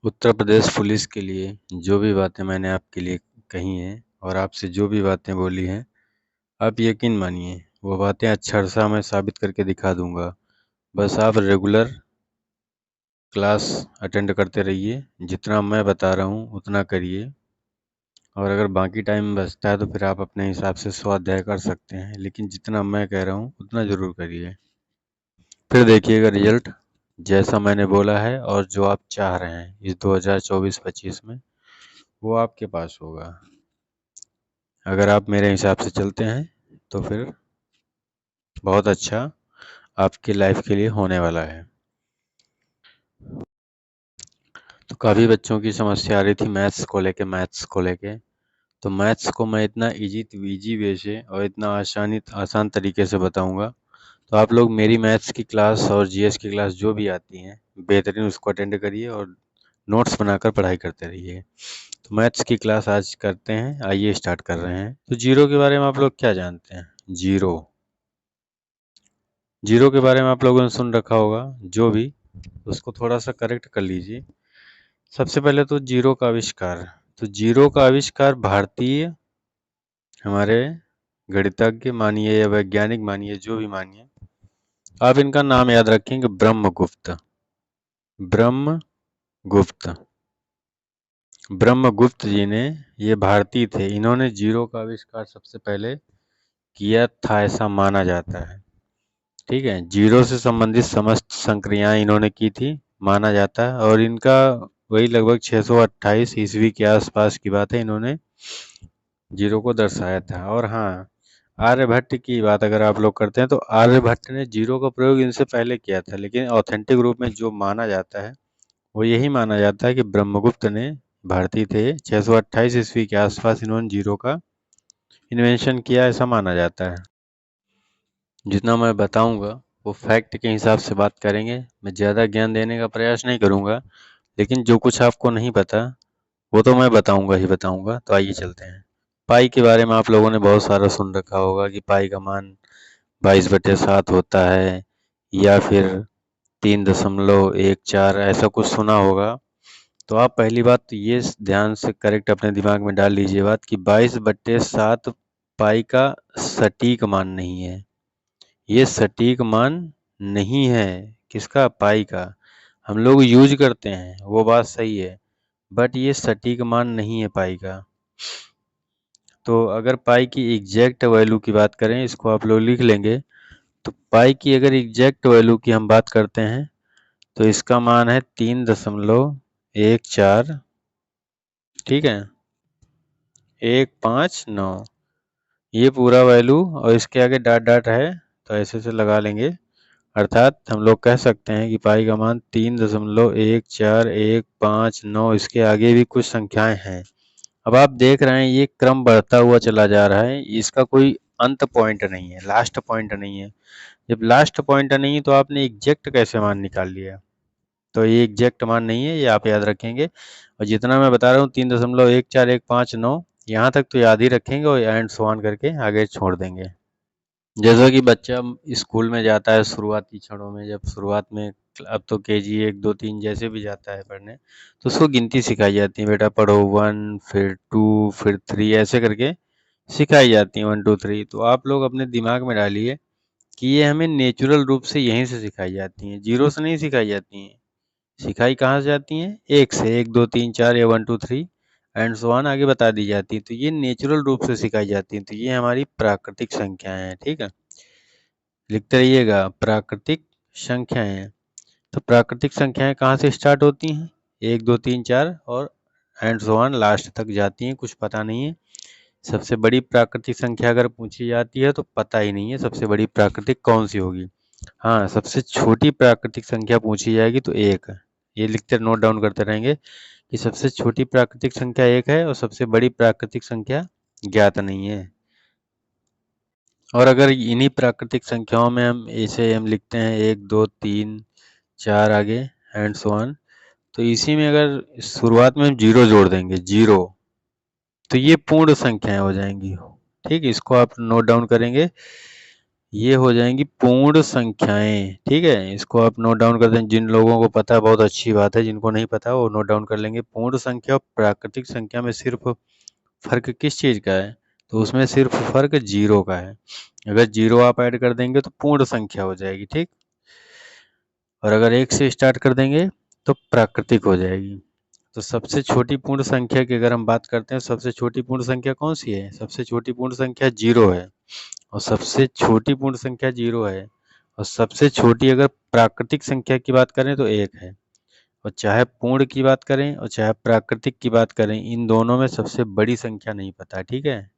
Uttar Pradesh police के लिए जो भी बातें मैंने आपके लिए कही हैं और आपसे जो भी बातें बोली हैं, आप यकीन मानिए वो बातें अक्षरशः मैं साबित करके दिखा दूंगा। बस आप रेगुलर क्लास अटेंड करते रहिए, जितना मैं बता रहा हूँ उतना करिए, और अगर बाकी टाइम बचता है तो फिर आप अपने हिसाब से स्वाध्याय कर सकते हैं, लेकिन जितना मैं कह रहा हूँ उतना ज़रूर करिए। फिर देखिएगा रिजल्ट जैसा मैंने बोला है और जो आप चाह रहे हैं इस 2024-25 में, वो आपके पास होगा। अगर आप मेरे हिसाब से चलते हैं तो फिर बहुत अच्छा आपकी लाइफ के लिए होने वाला है। तो काफ़ी बच्चों की समस्या आ रही थी मैथ्स को लेके। तो मैथ्स को मैं इतना इजी वे से और इतना आसान तरीके से बताऊंगा, तो आप लोग मेरी मैथ्स की क्लास और जीएस की क्लास जो भी आती हैं बेहतरीन उसको अटेंड करिए और नोट्स बनाकर पढ़ाई करते रहिए। तो मैथ्स की क्लास आज करते हैं, आइए स्टार्ट कर रहे हैं। तो जीरो के बारे में आप लोग क्या जानते हैं? जीरो जीरो के बारे में आप लोगों ने सुन रखा होगा, जो भी उसको थोड़ा सा करेक्ट कर लीजिए। सबसे पहले तो जीरो का आविष्कार, तो जीरो का आविष्कार भारतीय हमारे गणितज्ञ मानिए या वैज्ञानिक मानिए, जो भी मानिए, आप इनका नाम याद रखेंगे, ब्रह्मगुप्त। ब्रह्मगुप्त ब्रह्मगुप्त जी ने, ये भारतीय थे, इन्होंने जीरो का आविष्कार सबसे पहले किया था, ऐसा माना जाता है। ठीक है, जीरो से संबंधित समस्त संक्रियाएं इन्होंने की थी, माना जाता है। और इनका वही लगभग 628 ईस्वी के आसपास की बात है, इन्होंने जीरो को दर्शाया था। और हाँ, आर्यभट्ट की बात अगर आप लोग करते हैं तो आर्यभट्ट ने जीरो का प्रयोग इनसे पहले किया था, लेकिन ऑथेंटिक रूप में जो माना जाता है वो यही माना जाता है कि ब्रह्मगुप्त ने, भारतीय थे, 628 ईस्वी के आसपास इन्होंने जीरो का इन्वेंशन किया, ऐसा माना जाता है। जितना मैं बताऊंगा वो फैक्ट के हिसाब से बात करेंगे, मैं ज़्यादा ज्ञान देने का प्रयास नहीं करूंगा, लेकिन जो कुछ आपको नहीं पता वो तो मैं बताऊंगा ही बताऊंगा। तो आइए चलते हैं। पाई के बारे में आप लोगों ने बहुत सारा सुन रखा होगा कि पाई का मान 22/7 होता है, या फिर 3.14 ऐसा कुछ सुना होगा। तो आप पहली बात तो ये ध्यान से करेक्ट अपने दिमाग में डाल लीजिए बात कि 22/7 पाई का सटीक मान नहीं है। ये सटीक मान नहीं है। किसका? पाई का। हम लोग यूज करते हैं वो बात सही है, बट ये सटीक मान नहीं है पाई का। तो अगर पाई की एग्जैक्ट वैल्यू की बात करें, इसको आप लोग लिख लेंगे। तो पाई की अगर एग्जैक्ट वैल्यू की हम बात करते हैं तो इसका मान है 3.14। ठीक है, 159, ये पूरा वैल्यू, और इसके आगे डॉट डॉट है तो ऐसे से लगा लेंगे। अर्थात हम लोग कह सकते हैं कि पाई का मान 3.14159। इसके आगे भी कुछ संख्याएं हैं। अब आप देख रहे हैं ये क्रम बढ़ता हुआ चला जा रहा है, इसका कोई अंत पॉइंट नहीं है, लास्ट पॉइंट नहीं है। जब लास्ट पॉइंट नहीं है तो आपने एग्जैक्ट कैसे मान निकाल लिया? तो ये एग्जैक्ट मान नहीं है, ये आप याद रखेंगे। और जितना मैं बता रहा हूँ 3.14159, यहाँ तक तो याद ही रखेंगे और एंड सो ऑन करके आगे छोड़ देंगे। जैसा कि बच्चा स्कूल में जाता है शुरुआती क्षणों में, जब शुरुआत में, अब तो केजी 1 2 3 जैसे भी जाता है पढ़ने, तो उसको गिनती सिखाई जाती है, बेटा पढ़ो 1 फिर 2 फिर 3 ऐसे करके सिखाई जाती है, 1 2 3। तो आप लोग अपने दिमाग में डालिए कि ये हमें नेचुरल रूप से यहीं से सिखाई जाती हैं, जीरो से नहीं सिखाई जाती हैं। सिखाई कहाँ से जाती हैं? एक से, 1 2 3 4 या 1 2 3 एंड सो ऑन आगे बता दी जाती है। तो ये नेचुरल रूप से सिखाई जाती हैं। तो ये हमारी प्राकृतिक संख्याएं हैं। ठीक है, लिखते रहिएगा, प्राकृतिक संख्याएं हैं। तो प्राकृतिक संख्याएं कहाँ से स्टार्ट होती हैं? 1 2 3 4 और एंड सो ऑन लास्ट तक जाती हैं, कुछ पता नहीं है। सबसे बड़ी प्राकृतिक संख्या अगर पूछी जाती है तो पता ही नहीं है सबसे बड़ी प्राकृतिक कौन सी होगी। हाँ, सबसे छोटी प्राकृतिक संख्या पूछी जाएगी तो 1 है। ये लिखते नोट डाउन करते रहेंगे कि सबसे छोटी प्राकृतिक संख्या 1 है और सबसे बड़ी प्राकृतिक संख्या ज्ञात नहीं है। और अगर इन्हीं प्राकृतिक संख्याओं में हम लिखते हैं 1 2 3 4 आगे एंड सो ऑन, तो इसी में अगर शुरुआत में हम जीरो जोड़ देंगे, जीरो, तो ये पूर्ण संख्याएं हो जाएंगी। ठीक है, इसको आप नोट डाउन करेंगे। ये हो जाएंगी पूर्ण संख्याएं। ठीक है, इसको आप नोट डाउन कर दें। जिन लोगों को पता है बहुत अच्छी बात है, जिनको नहीं पता वो नोट डाउन कर लेंगे। पूर्ण संख्या और प्राकृतिक संख्या में सिर्फ फर्क किस चीज का है? तो उसमें सिर्फ फर्क जीरो का है। अगर जीरो आप ऐड कर देंगे तो पूर्ण संख्या हो जाएगी। ठीक, और अगर एक से स्टार्ट कर देंगे तो प्राकृतिक हो जाएगी। तो सबसे छोटी पूर्ण संख्या की अगर हम बात करते हैं, सबसे छोटी पूर्ण संख्या कौन सी है? सबसे छोटी पूर्ण संख्या जीरो है, और सबसे छोटी पूर्ण संख्या जीरो है, और सबसे छोटी अगर प्राकृतिक संख्या की बात करें तो एक है। और चाहे पूर्ण की बात करें और चाहे प्राकृतिक की बात करें, इन दोनों में सबसे बड़ी संख्या नहीं पता। ठीक है,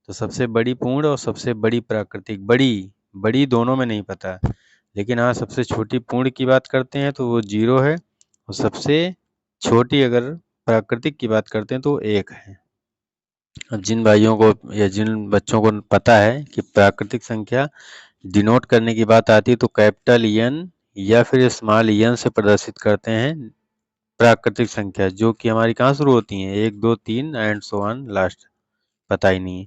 तो सबसे बड़ी पूर्ण और सबसे बड़ी प्राकृतिक, बड़ी बड़ी दोनों में नहीं पता। लेकिन हाँ, सबसे छोटी पूर्ण की बात करते हैं तो वो जीरो है, और सबसे छोटी अगर प्राकृतिक की बात करते हैं तो वो एक है। अब जिन भाइयों को या जिन बच्चों को पता है कि प्राकृतिक संख्या डिनोट करने की बात आती है तो कैपिटल एन या फिर स्मॉल एन से प्रदर्शित करते हैं प्राकृतिक संख्या, जो कि हमारी कहाँ शुरू होती हैं? 1 2 3 एंड सो ऑन, लास्ट पता ही नहीं है।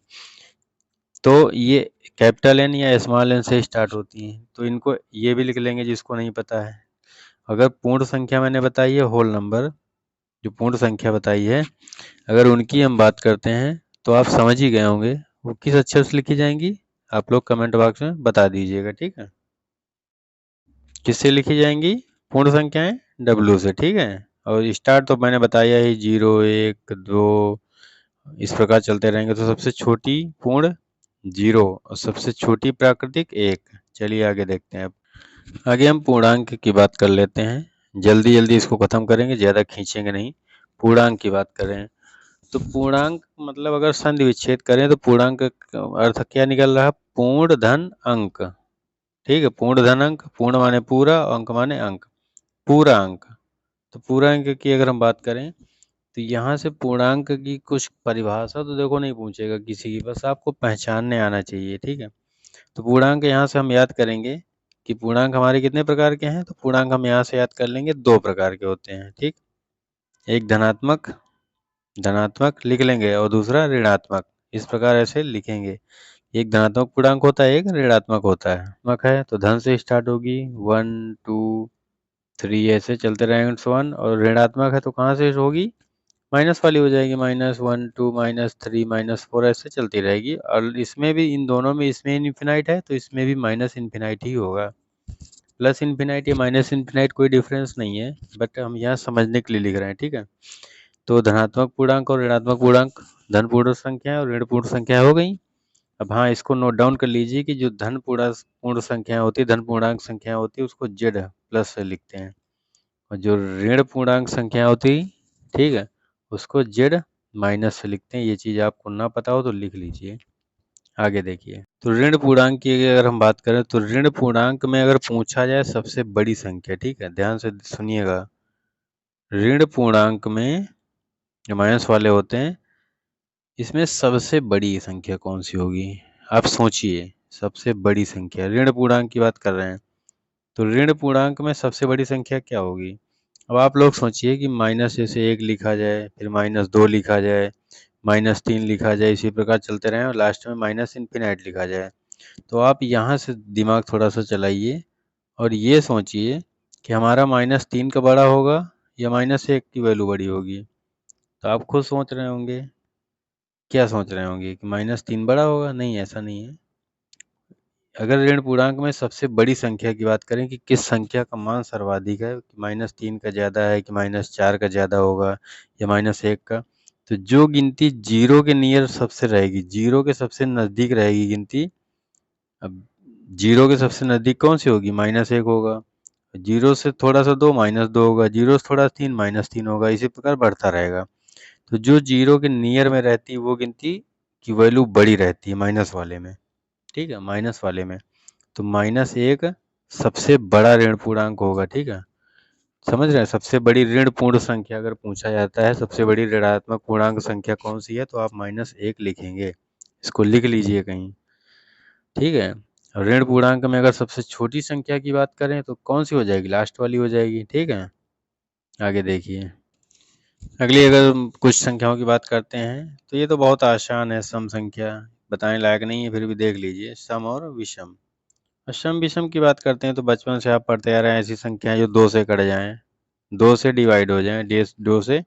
तो ये कैपिटल एन या स्मॉल एन से स्टार्ट होती हैं, तो इनको ये भी लिख लेंगे जिसको नहीं पता है। अगर पूर्ण संख्या मैंने बताई है, होल नंबर, जो पूर्ण संख्या बताई है, अगर उनकी हम बात करते हैं तो आप समझ ही गए होंगे वो किस अक्षर से लिखी जाएंगी। आप लोग कमेंट बॉक्स में बता दीजिएगा। ठीक है, किससे लिखी जाएंगी पूर्ण संख्याएं? डब्ल्यू से। ठीक है, और स्टार्ट तो मैंने बताया ही, 0 1 2 इस प्रकार चलते रहेंगे। तो सबसे छोटी पूर्ण जीरो और सबसे छोटी प्राकृतिक एक। चलिए आगे देखते हैं। अब आगे हम पूर्णांक की बात कर लेते हैं। जल्दी जल्दी इसको खत्म करेंगे, ज़्यादा खींचेंगे नहीं। पूर्णांक की बात करें तो पूर्णांक मतलब अगर संधि विच्छेद करें तो पूर्णांक का अर्थ क्या निकल रहा है? पूर्ण धन अंक। ठीक है, पूर्ण धन अंक, पूर्ण माने पूरा, अंक माने अंक, पूरा अंक। तो पूरा अंक की अगर हम बात करें तो यहाँ से पूर्णांक की कुछ परिभाषा तो देखो नहीं पूछेगा किसी की, बस आपको पहचानने आना चाहिए। ठीक है, तो पूर्णांक यहाँ से हम याद करेंगे कि पूर्णांक हमारे कितने प्रकार के हैं। तो पूर्णांक हम यहाँ से याद कर लेंगे, दो प्रकार के होते हैं। ठीक, एक धनात्मक, धनात्मक लिख लेंगे, और दूसरा ऋणात्मक। इस प्रकार ऐसे लिखेंगे, एक धनात्मक पूर्णांक होता है, एक ऋणात्मक होता है। धनात्मक है तो धन से स्टार्ट होगी, 1 2 3 ऐसे चलते रहेंगे, 1। और ऋणात्मक है तो कहाँ से होगी? माइनस वाली हो जाएगी, -1 2 -3 -4 ऐसे चलती रहेगी। और इसमें भी, इन दोनों में, इसमें इन्फिनाइट है तो इसमें भी माइनस इन्फिनाइट ही होगा। प्लस इन्फिनाइट या माइनस इन्फिनाइट कोई डिफरेंस नहीं है, बट हम यहाँ समझने के लिए लिख रहे हैं। ठीक है, तो धनात्मक पूर्णांक और ऋणात्मक पूर्णांक धन पूर्ण संख्या और ऋण पूर्ण संख्या हो गई। अब हाँ, इसको नोट डाउन कर लीजिए कि जो धन पूर्ण संख्या होती है, धन पूर्णांक संख्या होती है, उसको जेड प्लस से लिखते हैं, और जो ऋण पूर्णांक संख्या होती, ठीक है, उसको जेड माइनस से लिखते हैं। ये चीज़ आपको ना पता हो तो लिख लीजिए। आगे देखिए, तो ऋण पूर्णांक की अगर हम बात करें तो ऋण पूर्णांक में अगर पूछा जाए सबसे बड़ी संख्या, ठीक है, ध्यान से सुनिएगा, ऋण पूर्णांक में जो माइनस वाले होते हैं, इसमें सबसे बड़ी संख्या कौन सी होगी? आप सोचिए, सबसे बड़ी संख्या, ऋण पूर्णांक की बात कर रहे हैं तो ऋण पूर्णांक में सबसे बड़ी संख्या क्या होगी? अब आप लोग सोचिए कि माइनस जैसे 1 लिखा जाए, फिर -2 लिखा जाए, -3 लिखा जाए, इसी प्रकार चलते रहें और लास्ट में माइनस इन्फिनाइट लिखा जाए। तो आप यहाँ से दिमाग थोड़ा-सा चलाइए और ये सोचिए कि हमारा -3 का बड़ा होगा या -1 की वैल्यू बड़ी होगी? तो आप खुद सोच रहे होंगे, क्या सोच रहे होंगे कि -3 बड़ा होगा? नहीं, ऐसा नहीं है। अगर ऋण पूर्णांक में सबसे बड़ी संख्या की बात करें कि किस संख्या का मान सर्वाधिक है, -3 का ज़्यादा है कि -4 का ज़्यादा होगा या -1 का, तो जो गिनती जीरो के नियर सबसे रहेगी, जीरो के सबसे नज़दीक रहेगी गिनती। अब जीरो के सबसे नज़दीक कौन सी होगी? -1 होगा, जीरो से थोड़ा सा दो -2 होगा, जीरो से थोड़ा 3 -3 होगा, इसी प्रकार बढ़ता रहेगा। तो जो जीरो के नियर में रहती है वो गिनती की वैल्यू बड़ी रहती है माइनस वाले में। ठीक है, माइनस वाले में। तो -1 सबसे बड़ा ऋण पूर्णांक होगा। ठीक है, समझ रहे हैं? सबसे बड़ी ऋण पूर्ण संख्या अगर पूछा जाता है, सबसे बड़ी ऋणात्मक पूर्णांक संख्या कौन सी है, तो आप -1 लिखेंगे। इसको लिख लीजिए कहीं। ठीक है, और ऋण पूर्णांक में अगर सबसे छोटी संख्या की बात करें तो कौन सी हो जाएगी? लास्ट वाली हो जाएगी। ठीक है, आगे देखिए, अगली अगर कुछ संख्याओं की बात करते हैं तो ये तो बहुत आसान है। सम संख्या बताने लायक नहीं है, फिर भी देख लीजिए, सम और विषम। सम विषम की बात करते हैं तो बचपन से आप पढ़ते आ रहे हैं ऐसी संख्याएं जो 2 से कट जाएं, 2 से डिवाइड हो जाएं, 2 से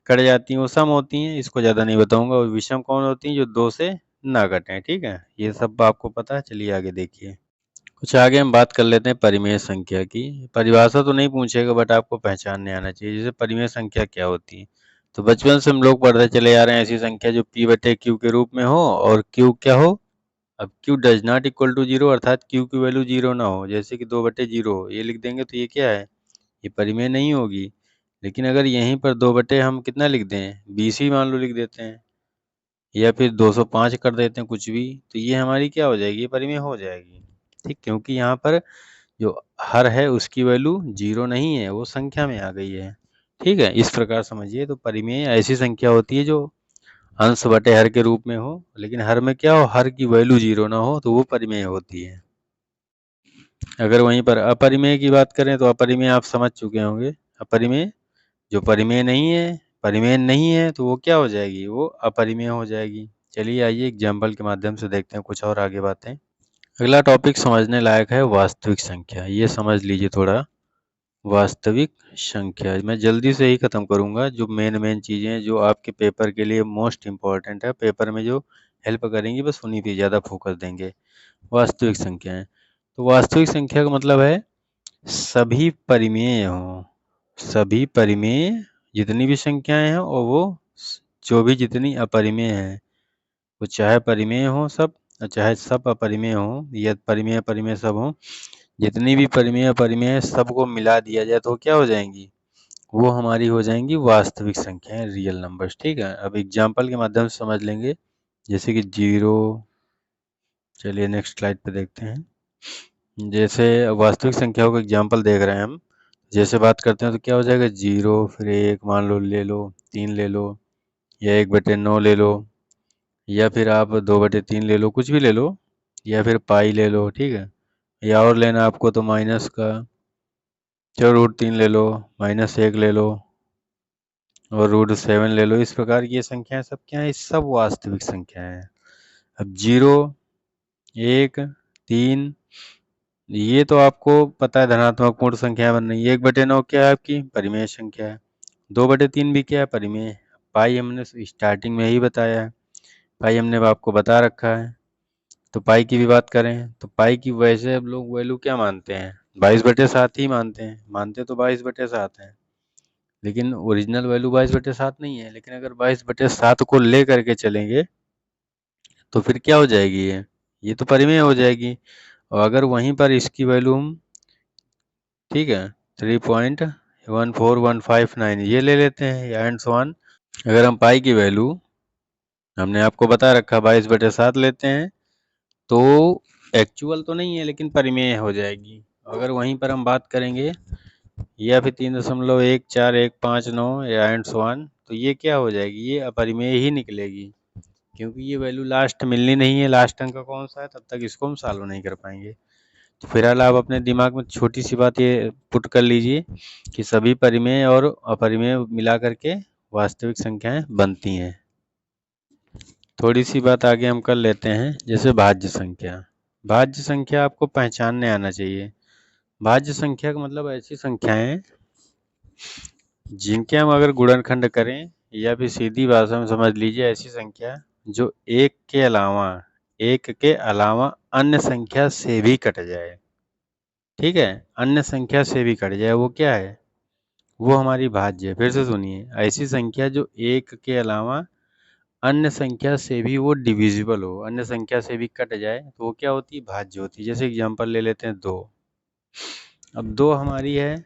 कट जाती हैं वो सम होती हैं। इसको ज़्यादा नहीं बताऊंगा। और विषम कौन होती हैं? जो 2 से ना कटें। ठीक है, ये सब आपको पता है। चलिए आगे देखिए। कुछ आगे हम बात कर लेते हैं परिमेय संख्या की। परिभाषा तो नहीं पूछेगा बट आपको पहचानने आना चाहिए। जैसे परिमेय संख्या क्या होती है, तो बचपन से हम लोग पढ़ते चले आ रहे हैं ऐसी संख्या जो p बटे q के रूप में हो और q क्या हो। अब q does not equal to zero, अर्थात q की वैल्यू जीरो ना हो। जैसे कि 2/0 हो, ये लिख देंगे तो ये क्या है? ये परिमेय नहीं होगी। लेकिन अगर यहीं पर 2 बटे हम कितना लिख दें, 20 ही मान लो लिख देते हैं, या फिर 205 कर देते हैं, कुछ भी, तो ये हमारी क्या हो जाएगी? ये परिमेय हो जाएगी। ठीक, क्योंकि यहाँ पर जो हर है उसकी वैल्यू जीरो नहीं है, वो संख्या में आ गई है। ठीक है, इस प्रकार समझिए। तो परिमेय ऐसी संख्या होती है जो अंश बटे हर के रूप में हो, लेकिन हर में क्या हो? हर की वैल्यू जीरो ना हो, तो वो परिमेय होती है। अगर वहीं पर अपरिमेय की बात करें तो अपरिमेय आप समझ चुके होंगे। अपरिमेय जो परिमेय नहीं है, परिमेय नहीं है, तो वो क्या हो जाएगी? वो अपरिमेय हो जाएगी। चलिए आइए एग्जाम्पल के माध्यम से देखते हैं कुछ और आगे बातें। अगला टॉपिक समझने लायक है वास्तविक संख्या। ये समझ लीजिए थोड़ा। वास्तविक संख्या मैं जल्दी से ही ख़त्म करूँगा। जो मेन चीज़ें जो आपके पेपर के लिए मोस्ट इम्पॉर्टेंट है, पेपर में जो हेल्प करेंगी, बस उन्हीं पे ज़्यादा फोकस देंगे। वास्तविक संख्याएं, तो वास्तविक संख्या का मतलब है सभी परिमेय हों। सभी परिमेय जितनी भी संख्याएं हैं और वो जो भी जितनी अपरिमेय हैं, वो चाहे परिमेय हो सब और चाहे सब अपरिमेय हो या परिमेय परिमेय सब हो, जितनी भी परिमेय अपरिमेय सबको मिला दिया जाए तो क्या हो जाएंगी? वो हमारी हो जाएंगी वास्तविक संख्याएं, रियल नंबर्स। ठीक है, अब एग्जाम्पल के माध्यम से समझ लेंगे। जैसे कि 0, चलिए नेक्स्ट स्लाइड पे देखते हैं। जैसे वास्तविक संख्याओं का एग्जाम्पल देख रहे हैं हम। जैसे बात करते हैं तो क्या हो जाएगा? 0, फिर 1 मान लो, ले लो 3 ले लो, या 1/9 ले लो, या फिर आप 2/3 ले लो, कुछ भी ले लो, या फिर पाई ले लो। ठीक है, या और लेना आपको तो माइनस का, चलो √3 ले लो, -1 ले लो, और √7 ले लो। इस प्रकार की ये संख्याएं सब क्या है? सब वास्तविक संख्याएं हैं। अब 0, 1, 3, ये तो आपको पता है धनात्मक पूर्ण संख्या बन रही है। 1/9 क्या है? आपकी परिमेय संख्या है। 2/3 भी क्या है? परिमेय। पाई हमने स्टार्टिंग में ही बताया है, पाई हमने आपको बता रखा है। तो पाई की भी बात करें तो पाई की वैसे अब लोग वैल्यू क्या मानते हैं? 22/7 ही मानते हैं। मानते तो 22/7 हैं, लेकिन ओरिजिनल वैल्यू 22/7 नहीं है। लेकिन अगर 22/7 को ले करके चलेंगे तो फिर क्या हो जाएगी? ये तो परिमेय हो जाएगी। और अगर वहीं पर इसकी वैल्यू हम, ठीक है, 3.14159 ये ले लेते हैं, या एंड सो ऑन। अगर हम पाई की वैल्यू हमने आपको बता रखा 22/7 लेते हैं तो एक्चुअल तो नहीं है लेकिन परिमेय हो जाएगी। अगर वहीं पर हम बात करेंगे या फिर 3.14159 या एंड सो ऑन, तो ये क्या हो जाएगी? ये अपरिमेय ही निकलेगी, क्योंकि ये वैल्यू लास्ट मिलनी नहीं है। लास्ट अंक कौन सा है? तब तक इसको हम सॉल्व नहीं कर पाएंगे। तो फिलहाल आप अपने दिमाग में छोटी सी बात ये पुट कर लीजिए कि सभी परिमेय और अपरिमेय मिला करके वास्तविक संख्याएं बनती हैं। थोड़ी सी बात आगे हम कर लेते हैं। जैसे भाज्य संख्या। भाज्य संख्या आपको पहचानने आना चाहिए। भाज्य संख्या का मतलब ऐसी संख्याएं जिनके हम अगर गुणनखंड करें, या फिर सीधी भाषा में समझ लीजिए ऐसी संख्या जो एक के अलावा अन्य संख्या से भी कट जाए। ठीक है, अन्य संख्या से भी कट जाए, वो क्या है? वो हमारी भाज्य है। फिर से सुनिए, ऐसी संख्या जो एक के अलावा अन्य संख्या से भी वो डिविजिबल हो, अन्य संख्या से भी कट जाए, तो वो क्या होती है? भाज्य होती है। जैसे एग्जांपल ले लेते हैं 2। अब 2 हमारी है।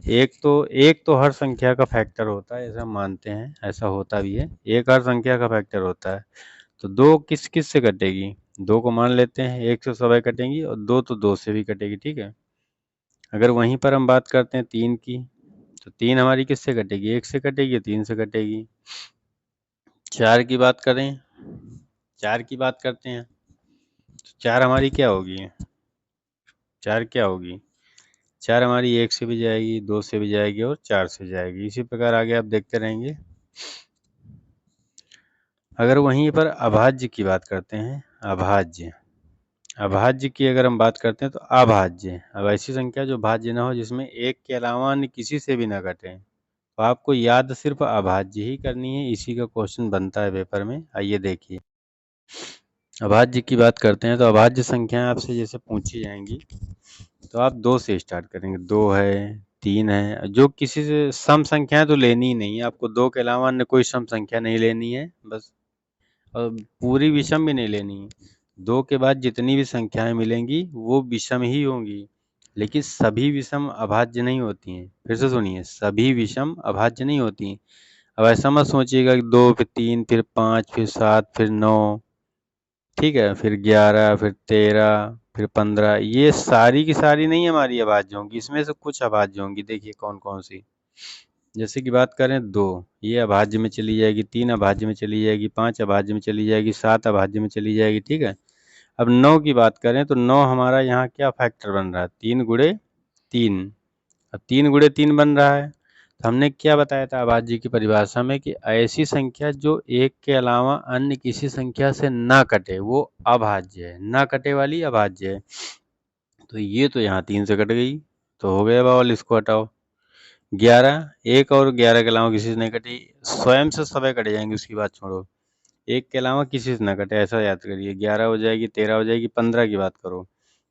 एक तो हर संख्या का फैक्टर होता है, ऐसा हम मानते हैं, ऐसा होता भी है। एक हर संख्या का फैक्टर होता है। तो 2 किस किस से कटेगी? 2 को मान लेते हैं 1 से सभी कटेंगी, और 2 तो 2 से भी कटेगी। ठीक है, अगर वहीं पर हम बात करते हैं 3 की, तो 3 हमारी किससे कटेगी? 1 से कटेगी, 3 से कटेगी। 4 की बात करें, 4 की बात करते हैं तो 4 हमारी क्या होगी? 4 क्या होगी? 4 हमारी 1 से भी जाएगी, 2 से भी जाएगी और 4 से जाएगी। इसी प्रकार आगे आप देखते रहेंगे। अगर वहीं पर अभाज्य की बात करते हैं, अभाज्य, अभाज्य की अगर हम बात करते हैं तो अभाज्य, अब ऐसी संख्या जो भाज्य ना हो, जिसमें एक के अलावा अन्य किसी से भी ना घटे, तो आपको याद सिर्फ अभाज्य ही करनी है। इसी का क्वेश्चन बनता है पेपर में। आइए देखिए, अभाज्य की बात करते हैं तो अभाज्य संख्याएं आपसे जैसे पूछी जाएंगी तो आप 2 से स्टार्ट करेंगे। 2 है, 3 है, जो किसी से सम संख्याएं तो लेनी ही नहीं है आपको। 2 के अलावा अन्य कोई सम संख्या नहीं लेनी है बस, और पूरी विषम भी नहीं लेनी है। 2 के बाद जितनी भी संख्याएं मिलेंगी वो विषम ही होंगी, लेकिन सभी विषम अभाज्य नहीं होती हैं। फिर से सुनिए, सभी विषम अभाज्य नहीं होती हैं। अब ऐसा मत सोचिएगा कि 2 फिर 3 फिर 5 फिर 7 फिर 9, ठीक है, फिर 11 फिर 13 फिर 15, ये सारी की सारी नहीं हमारी अभाज्य होंगी, इसमें से कुछ अभाज्य होंगी। देखिए कौन कौन सी, जैसे कि बात करें 2, ये अभाज्य में चली जाएगी, 3 अभाज्य में चली जाएगी, 5 अभाज्य में चली जाएगी, 7 अभाज्य में चली जाएगी, ठीक है। अब 9 की बात करें तो 9 हमारा यहाँ क्या फैक्टर बन रहा है, 3 गुणे 3। अब 3 गुणे 3 बन रहा है, तो हमने क्या बताया था अभाज्य की परिभाषा में कि ऐसी संख्या जो एक के अलावा अन्य किसी संख्या से ना कटे वो अभाज्य है, ना कटे वाली अभाज्य है। तो ये तो यहाँ 3 से कट गई, तो हो गया बवाल, इसको हटाओ। 11, एक और 11 के अलावा किसी से नहीं कटी, स्वयं से सभी कट जाएंगे, उसकी बात छोड़ो। एक के अलावा किसी से ना कटे, ऐसा याद करिए। 11 हो जाएगी, 13 हो जाएगी, 15 की बात करो।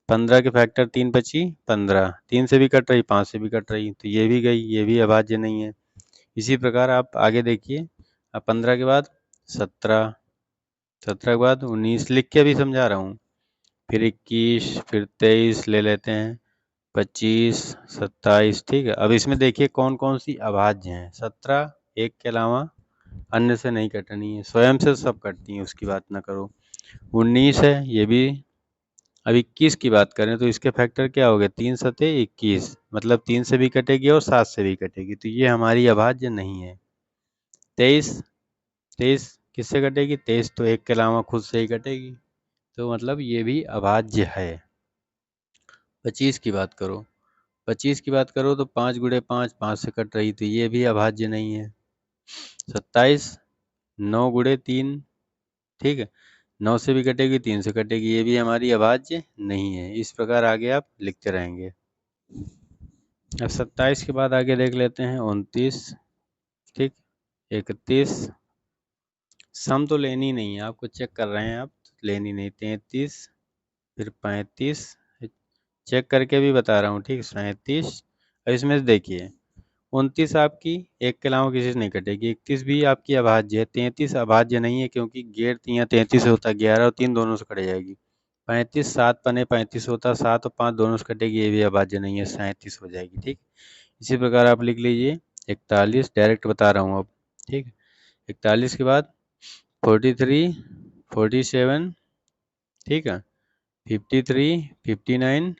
15 के फैक्टर 3 बची 15, 3 से भी कट रही, 5 से भी कट रही, तो ये भी गई, ये भी अभाज्य नहीं है। इसी प्रकार आप आगे देखिए, अब 15 के बाद 17, 17 के बाद 19, लिख के भी समझा रहा हूँ, फिर 21, फिर 23 ले लेते हैं, 25, 27, ठीक है। अब इसमें देखिए कौन कौन सी अभाज्य हैं। 17 एक के अलावा अन्य से नहीं कटनी है, स्वयं से सब कटती हैं, उसकी बात ना करो। 19 है, ये भी। अब 21 की बात करें तो इसके फैक्टर क्या हो गए, 3 सते 21, मतलब 3 से भी कटेगी और 7 से भी कटेगी, तो ये हमारी अभाज्य नहीं है। 23, 23 किससे कटेगी, 23 तो एक के अलावा खुद से ही कटेगी, तो मतलब ये भी अभाज्य है। 25 की बात करो, 25 की बात करो तो 5 गुणे 5, 5 से कट रही, तो ये भी अभाज्य नहीं है। 27, 9 गुणे 3, ठीक है, 9 से भी कटेगी, 3 से कटेगी, ये भी हमारी अभाज्य नहीं है। इस प्रकार आगे आप लिखते रहेंगे। अब 27 के बाद आगे देख लेते हैं 29, ठीक, 31, सम तो लेनी नहीं है, आपको चेक कर रहे हैं आप, लेनी नहीं। 33, फिर 35, चेक करके भी बता रहा हूँ, ठीक, 37। अब इसमें से देखिए 29 आपकी एक के अलावा किसी से नहीं कटेगी, 31 भी आपकी अभाज्य है, 33 अभाज्य नहीं है क्योंकि गेर 33 होता है, 11 और 3 दोनों से कट जाएगी। 35 7 पने 35 होता, 7 और 5 दोनों से कटेगी, ये भी अभाज्य नहीं है, 37 हो जाएगी, ठीक। इसी प्रकार आप लिख लीजिए 41, डायरेक्ट बता रहा हूँ अब, ठीक। 41 के बाद 43, 47, ठीक है, 53, 59,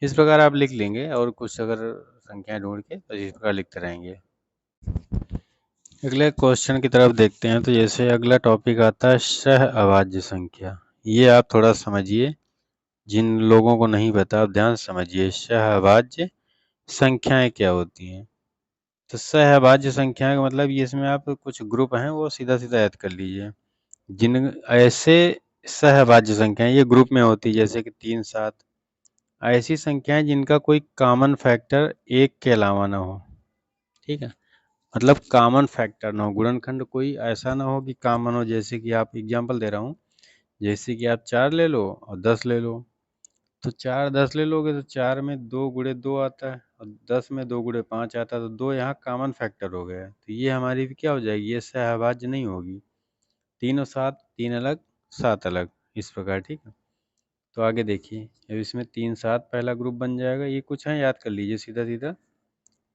इस प्रकार आप लिख लेंगे, और कुछ अगर संख्याएं ढूंढ के तो इस प्रकार लिखते रहेंगे। अगले क्वेश्चन की तरफ देखते हैं, तो जैसे अगला टॉपिक आता है सह अभाज्य संख्या। ये आप थोड़ा समझिए, जिन लोगों को नहीं पता आप ध्यान से समझिए, सह अभाज्य संख्याएं क्या होती हैं। तो सह अभाज्य संख्या का मतलब ये, इसमें आप कुछ ग्रुप हैं वो सीधा सीधा याद कर लीजिए। जिन ऐसे सह अभाज्य संख्याएं ये ग्रुप में होती है, जैसे कि 3 7, ऐसी संख्याएं जिनका कोई कॉमन फैक्टर एक के अलावा ना हो, ठीक है, मतलब कॉमन फैक्टर ना हो, गुणनखंड कोई ऐसा ना हो कि कॉमन हो। जैसे कि आप एग्जांपल दे रहा हूँ, जैसे कि आप 4 ले लो और 10 ले लो, तो 4 10 ले लोगे तो 4 में 2 गुणे 2 आता है, और 10 में 2 गुणे 5 आता है, तो 2 यहाँ कॉमन फैक्टर हो गया, तो ये हमारी क्या हो जाएगी, ये सहअभाज्य नहीं होगी। 3 और 7 3 अलग 7 अलग, इस प्रकार, ठीक है। तो आगे देखिए, अब इसमें 3 7 पहला ग्रुप बन जाएगा, ये कुछ है याद कर लीजिए सीधा सीधा।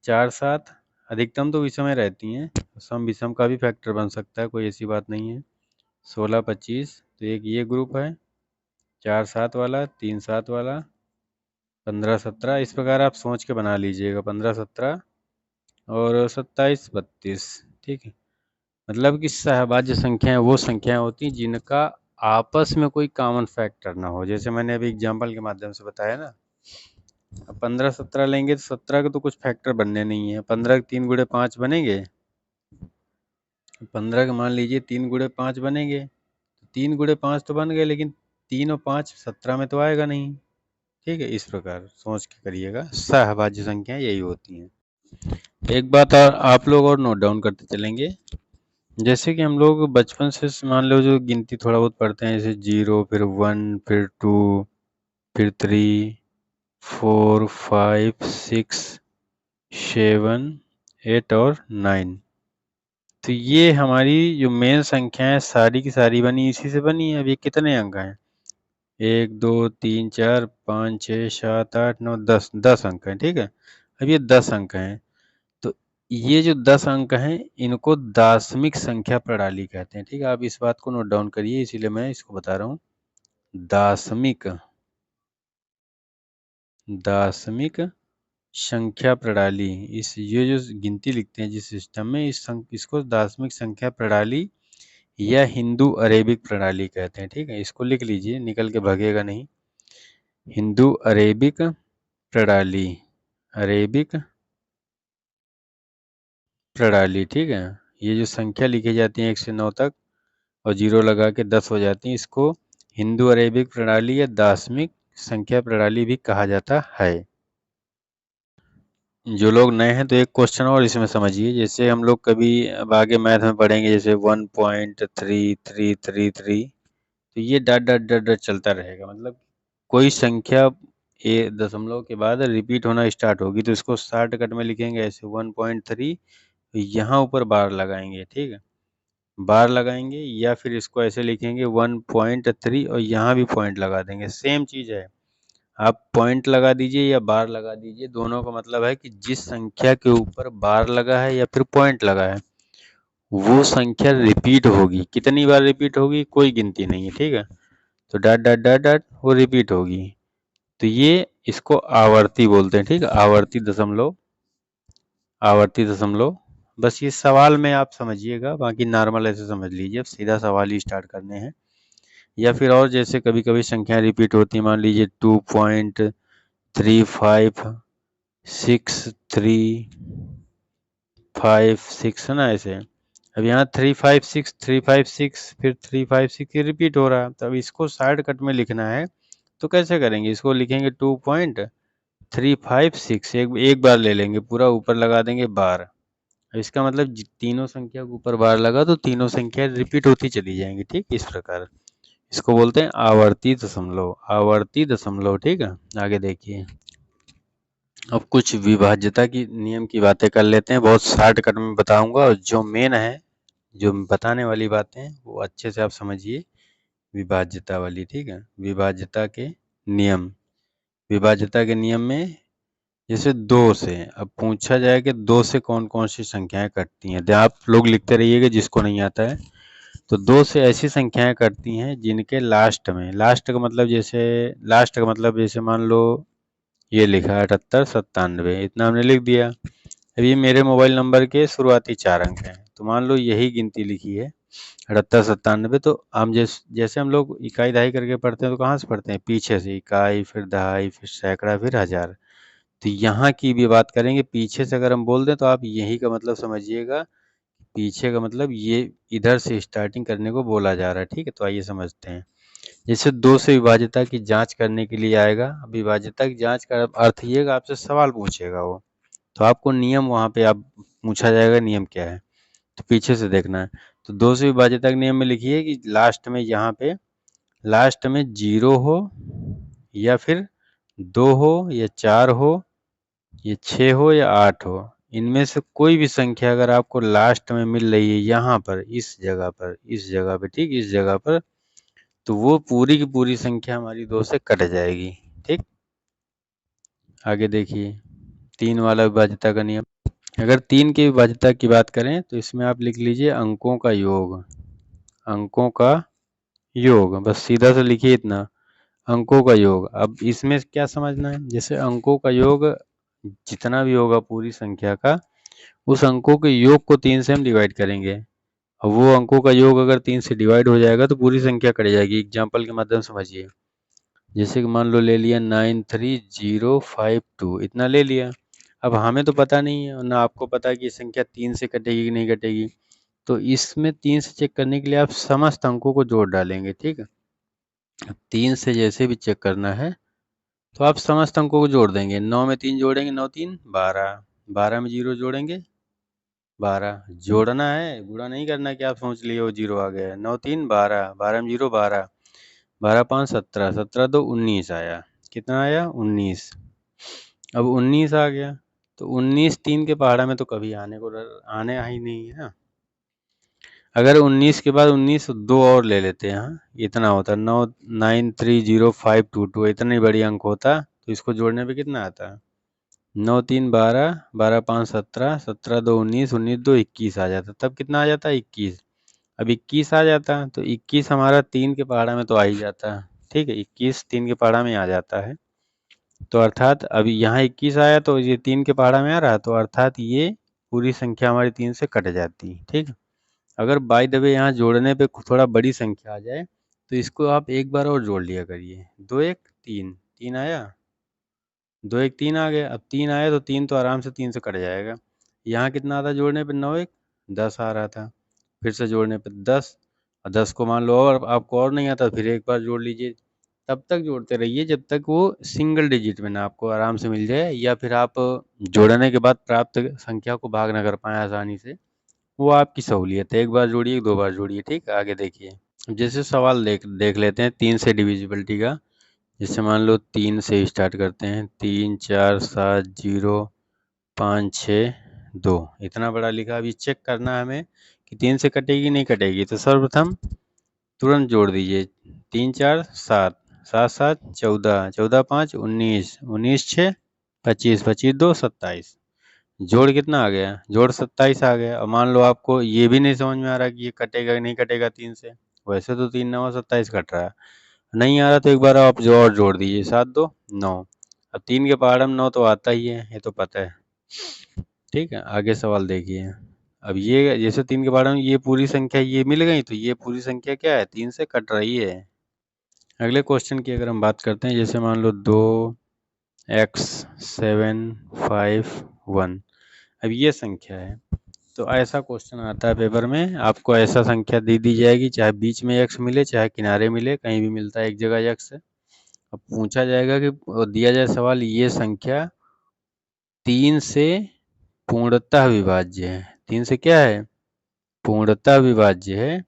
4 7 अधिकतम तो विषम रहती हैं, सम विषम का भी फैक्टर बन सकता है, कोई ऐसी बात नहीं है। 16 25, तो एक ये ग्रुप है 4 7 वाला, 3 7 वाला, 15 17, इस प्रकार आप सोच के बना लीजिएगा, 15 17 और 27 32, ठीक है। मतलब कि सहभाज्य संख्याएं वो संख्याएं होती हैं जिनका आपस में कोई कॉमन फैक्टर ना हो, जैसे मैंने अभी एग्जांपल के माध्यम से बताया ना। अब 15 17 लेंगे तो 17 के तो कुछ फैक्टर बनने नहीं है, 15 के 3 गुणे 5 बनेंगे, 15 के मान लीजिए 3 गुणे 5 बनेंगे, तो 3 गुणे 5 तो बन गए, लेकिन 3 और 5 17 में तो आएगा नहीं। ठीक है, इस प्रकार सोच के करिएगा। सहभाज्य संख्याएं यही होती हैं। एक बात और आप लोग और नोट डाउन करते चलेंगे, जैसे कि हम लोग बचपन से मान लो जो गिनती थोड़ा बहुत पढ़ते हैं, जैसे 0 फिर 1 फिर 2 फिर 3 4 5 6 7 8 और 9। तो ये हमारी जो मेन संख्याएं सारी की सारी बनी इसी से बनी है। अब ये कितने अंक हैं? 1 2 3 4 5 6 7 8 9 10 10 अंक हैं। ठीक है, अब ये 10 अंक हैं। तो ये जो 10 अंक हैं इनको दाशमिक संख्या प्रणाली कहते हैं। ठीक है, आप इस बात को नोट डाउन करिए, इसीलिए मैं इसको बता रहा हूँ। दाशमिक दाशमिक संख्या प्रणाली, इस ये जो गिनती लिखते हैं जिस सिस्टम में, इसको दाशमिक संख्या प्रणाली या हिंदू अरेबिक प्रणाली कहते हैं। ठीक है, इसको लिख लीजिए, निकल के भागेगा नहीं। हिंदू अरेबिक प्रणाली, अरेबिक प्रणाली। ठीक है, ये जो संख्या लिखी जाती है 1 से 9 तक और 0 लगा के 10 हो जाती है, इसको हिंदू अरेबिक प्रणाली या दाशमिक संख्या प्रणाली भी कहा जाता है। जो लोग नए हैं तो एक क्वेश्चन और इसमें समझिए, जैसे हम लोग कभी अब आगे मैथ में पढ़ेंगे, जैसे 1.3333, तो ये डॉट डॉट डॉट डॉट चलता रहेगा। मतलब कोई संख्या दशमलव के बाद रिपीट होना स्टार्ट होगी तो इसको शॉर्टकट में लिखेंगे ऐसे 1.3, यहाँ ऊपर बार लगाएंगे। ठीक है, बार लगाएंगे या फिर इसको ऐसे लिखेंगे 1.3 और यहाँ भी पॉइंट लगा देंगे। सेम चीज़ है, आप पॉइंट लगा दीजिए या बार लगा दीजिए, दोनों का मतलब है कि जिस संख्या के ऊपर बार लगा है या फिर पॉइंट लगा है वो संख्या रिपीट होगी। कितनी बार रिपीट होगी कोई गिनती नहीं है। ठीक है, तो डॉट डॉट डॉट डॉट वो रिपीट होगी। तो ये इसको आवर्ती बोलते हैं। ठीक है, आवर्ती दशमलव। बस ये सवाल में आप समझिएगा, बाकी नॉर्मल ऐसे समझ लीजिए। अब सीधा सवाल ही स्टार्ट करने हैं। या फिर और जैसे कभी कभी संख्याएं रिपीट होती हैं, मान लीजिए 2.356356 है ना, ऐसे। अब यहाँ 356 फिर 356 ये रिपीट हो रहा है, तो अब इसको शॉर्टकट में लिखना है तो कैसे करेंगे? इसको लिखेंगे 2.356, एक बार ले लेंगे पूरा, ऊपर लगा देंगे बार। इसका मतलब तीनों संख्या के ऊपर बार लगा तो तीनों संख्या रिपीट होती चली जाएंगी। ठीक, इस प्रकार इसको बोलते हैं आवर्ती दशमलव, आवर्ती दशमलव। ठीक है, आगे देखिए। अब कुछ विभाज्यता की नियम की बातें कर लेते हैं, बहुत शॉर्टकट में बताऊंगा और जो मेन है, जो बताने वाली बातें वो अच्छे से आप समझिए। विभाज्यता वाली, ठीक है, विभाज्यता के नियम। विभाज्यता के नियम में जैसे 2 से, अब पूछा जाए कि 2 से कौन कौन सी संख्याएं कटती हैं, आप लोग लिखते रहिएगा जिसको नहीं आता है। तो 2 से ऐसी संख्याएं कटती हैं जिनके लास्ट में, लास्ट का मतलब जैसे मान लो ये लिखा है 78 97, इतना हमने लिख दिया। अब ये मेरे मोबाइल नंबर के शुरुआती 4 अंक हैं, तो मान लो यही गिनती लिखी है 78 97, तो हम जैसे हम लोग इकाई दहाई करके पढ़ते हैं तो कहाँ से पढ़ते हैं? पीछे से, इकाई फिर दहाई फिर सैकड़ा फिर हजार। तो यहाँ की भी बात करेंगे, पीछे से अगर हम बोल दें तो आप यही का मतलब समझिएगा, पीछे का मतलब ये इधर से स्टार्टिंग करने को बोला जा रहा है। ठीक है, तो आइए समझते हैं। जैसे 2 से विभाज्यता की जांच करने के लिए आएगा, विभाज्यता की जांच का अर्थ ये आपसे सवाल पूछेगा वो, तो आपको नियम वहाँ पे आप पूछा जाएगा नियम क्या है, तो पीछे से देखना है। तो 2 से विभाज्यता के नियम में लिखिए कि लास्ट में यहाँ पे लास्ट में 0 हो या फिर 2 हो या 4 हो या 6 हो या 8 हो, इनमें से कोई भी संख्या अगर आपको लास्ट में मिल रही है यहाँ पर, इस जगह पे, ठीक, इस जगह पर, तो वो पूरी की पूरी संख्या हमारी 2 से कट जाएगी। ठीक, आगे देखिए 3 वाला विभाज्यता का नियम। अगर 3 की विभाज्यता की बात करें तो इसमें आप लिख लीजिए अंकों का योग, अंकों का योग, बस सीधा से लिखिए इतना, अंकों का योग। अब इसमें क्या समझना है, जैसे अंकों का योग जितना भी होगा पूरी संख्या का, उस अंकों के योग को 3 से हम डिवाइड करेंगे, और वो अंकों का योग अगर 3 से डिवाइड हो जाएगा तो पूरी संख्या कट जाएगी। एग्जाम्पल के माध्यम से समझिए, जैसे कि मान लो ले लिया 93052, इतना ले लिया। अब हमें तो पता नहीं है, ना आपको पता है कि ये संख्या 3 से कटेगी कि नहीं कटेगी, तो इसमें 3 से चेक करने के लिए आप समस्त अंकों को जोड़ डालेंगे। ठीक है, अब 3 से जैसे भी चेक करना है तो आप समस्त अंकों को जोड़ देंगे। 9 में 3 जोड़ेंगे, 9 3 12, 12 में 0 जोड़ेंगे 12, जोड़ना है, गुणा नहीं करना कि आप सोच लिए वो 0 आ गया है। 9 3 12, 12 में 0 12, 12 5 17, 17 2 19 आया। कितना आया? 19। अब 19 आ गया तो 19 3 के पहाड़ा में तो कभी आने ही नहीं है ना। अगर 19 के बाद 19 दो और ले लेते हैं, हाँ इतना होता 9 930522, इतनी बड़ी अंक होता तो इसको जोड़ने पे कितना आता? 9 3 12, 12 5 17, 17 2 19, 19 2 21 आ जाता। तब कितना आ जाता? 21। अब 21 आ जाता तो 21 हमारा 3 के पहाड़ा में तो आ ही जाता। ठीक है, 21 3 के पहाड़ा में आ जाता है। तो अर्थात अभी यहाँ 21 आया तो ये 3 के पहाड़ा में आ रहा, तो अर्थात ये पूरी संख्या हमारी 3 से कट जाती। ठीक है, अगर बाय द वे यहाँ जोड़ने पे थोड़ा बड़ी संख्या आ जाए तो इसको आप एक बार और जोड़ लिया करिए। 2 1 3, 3 आया, 2 1 3 आ गया। अब 3 आया तो 3 तो आराम से 3 से कट जाएगा। यहाँ कितना आता जोड़ने पे? 9 1 10 आ रहा था, फिर से जोड़ने पे 10, और 10 को मान लो और आपको और नहीं आता फिर एक बार जोड़ लीजिए। तब तक जोड़ते रहिए जब तक वो सिंगल डिजिट में ना आपको आराम से मिल जाए, या फिर आप जोड़ने के बाद प्राप्त संख्या को भाग ना कर पाएँ आसानी से, वो आपकी सहूलियत है। एक बार जोड़िए, 2 बार जोड़िए। ठीक है, आगे देखिए। जैसे सवाल देख लेते हैं 3 से डिविजिबिलिटी का। जैसे मान लो 3 से स्टार्ट करते हैं, 3 4 7 0 5 6 2, इतना बड़ा लिखा। अभी चेक करना है हमें कि 3 से कटेगी नहीं कटेगी। तो सर्वप्रथम तुरंत जोड़ दीजिए। 3 4 7, 7 7 14, 14 5 19, 19 6 25, 25 2 27। जोड़ कितना आ गया? जोड़ 27 आ गया। और मान लो आपको ये भी नहीं समझ में आ रहा कि ये कटेगा कि नहीं कटेगा 3 से। वैसे तो 3 9 27 कट रहा है, नहीं आ रहा तो एक बार आप जो और जोड़ दीजिए, 7 2 9। अब 3 के पहाड़ में 9 तो आता ही है, ये तो पता है। ठीक है, आगे सवाल देखिए। अब ये जैसे 3 के पहाड़ में ये पूरी संख्या ये मिल गई, तो ये पूरी संख्या क्या है? 3 से कट रही है। अगले क्वेश्चन की अगर हम बात करते हैं, जैसे मान लो 2 x 7 5 1, अब ये संख्या है। तो ऐसा क्वेश्चन आता है पेपर में, आपको ऐसा संख्या दे दी जाएगी, चाहे बीच में x मिले चाहे किनारे मिले, कहीं भी मिलता है एक जगह x है। अब पूछा जाएगा कि दिया जाए सवाल, ये संख्या 3 से पूर्णतः विभाज्य है। 3 से क्या है? पूर्णतः विभाज्य है।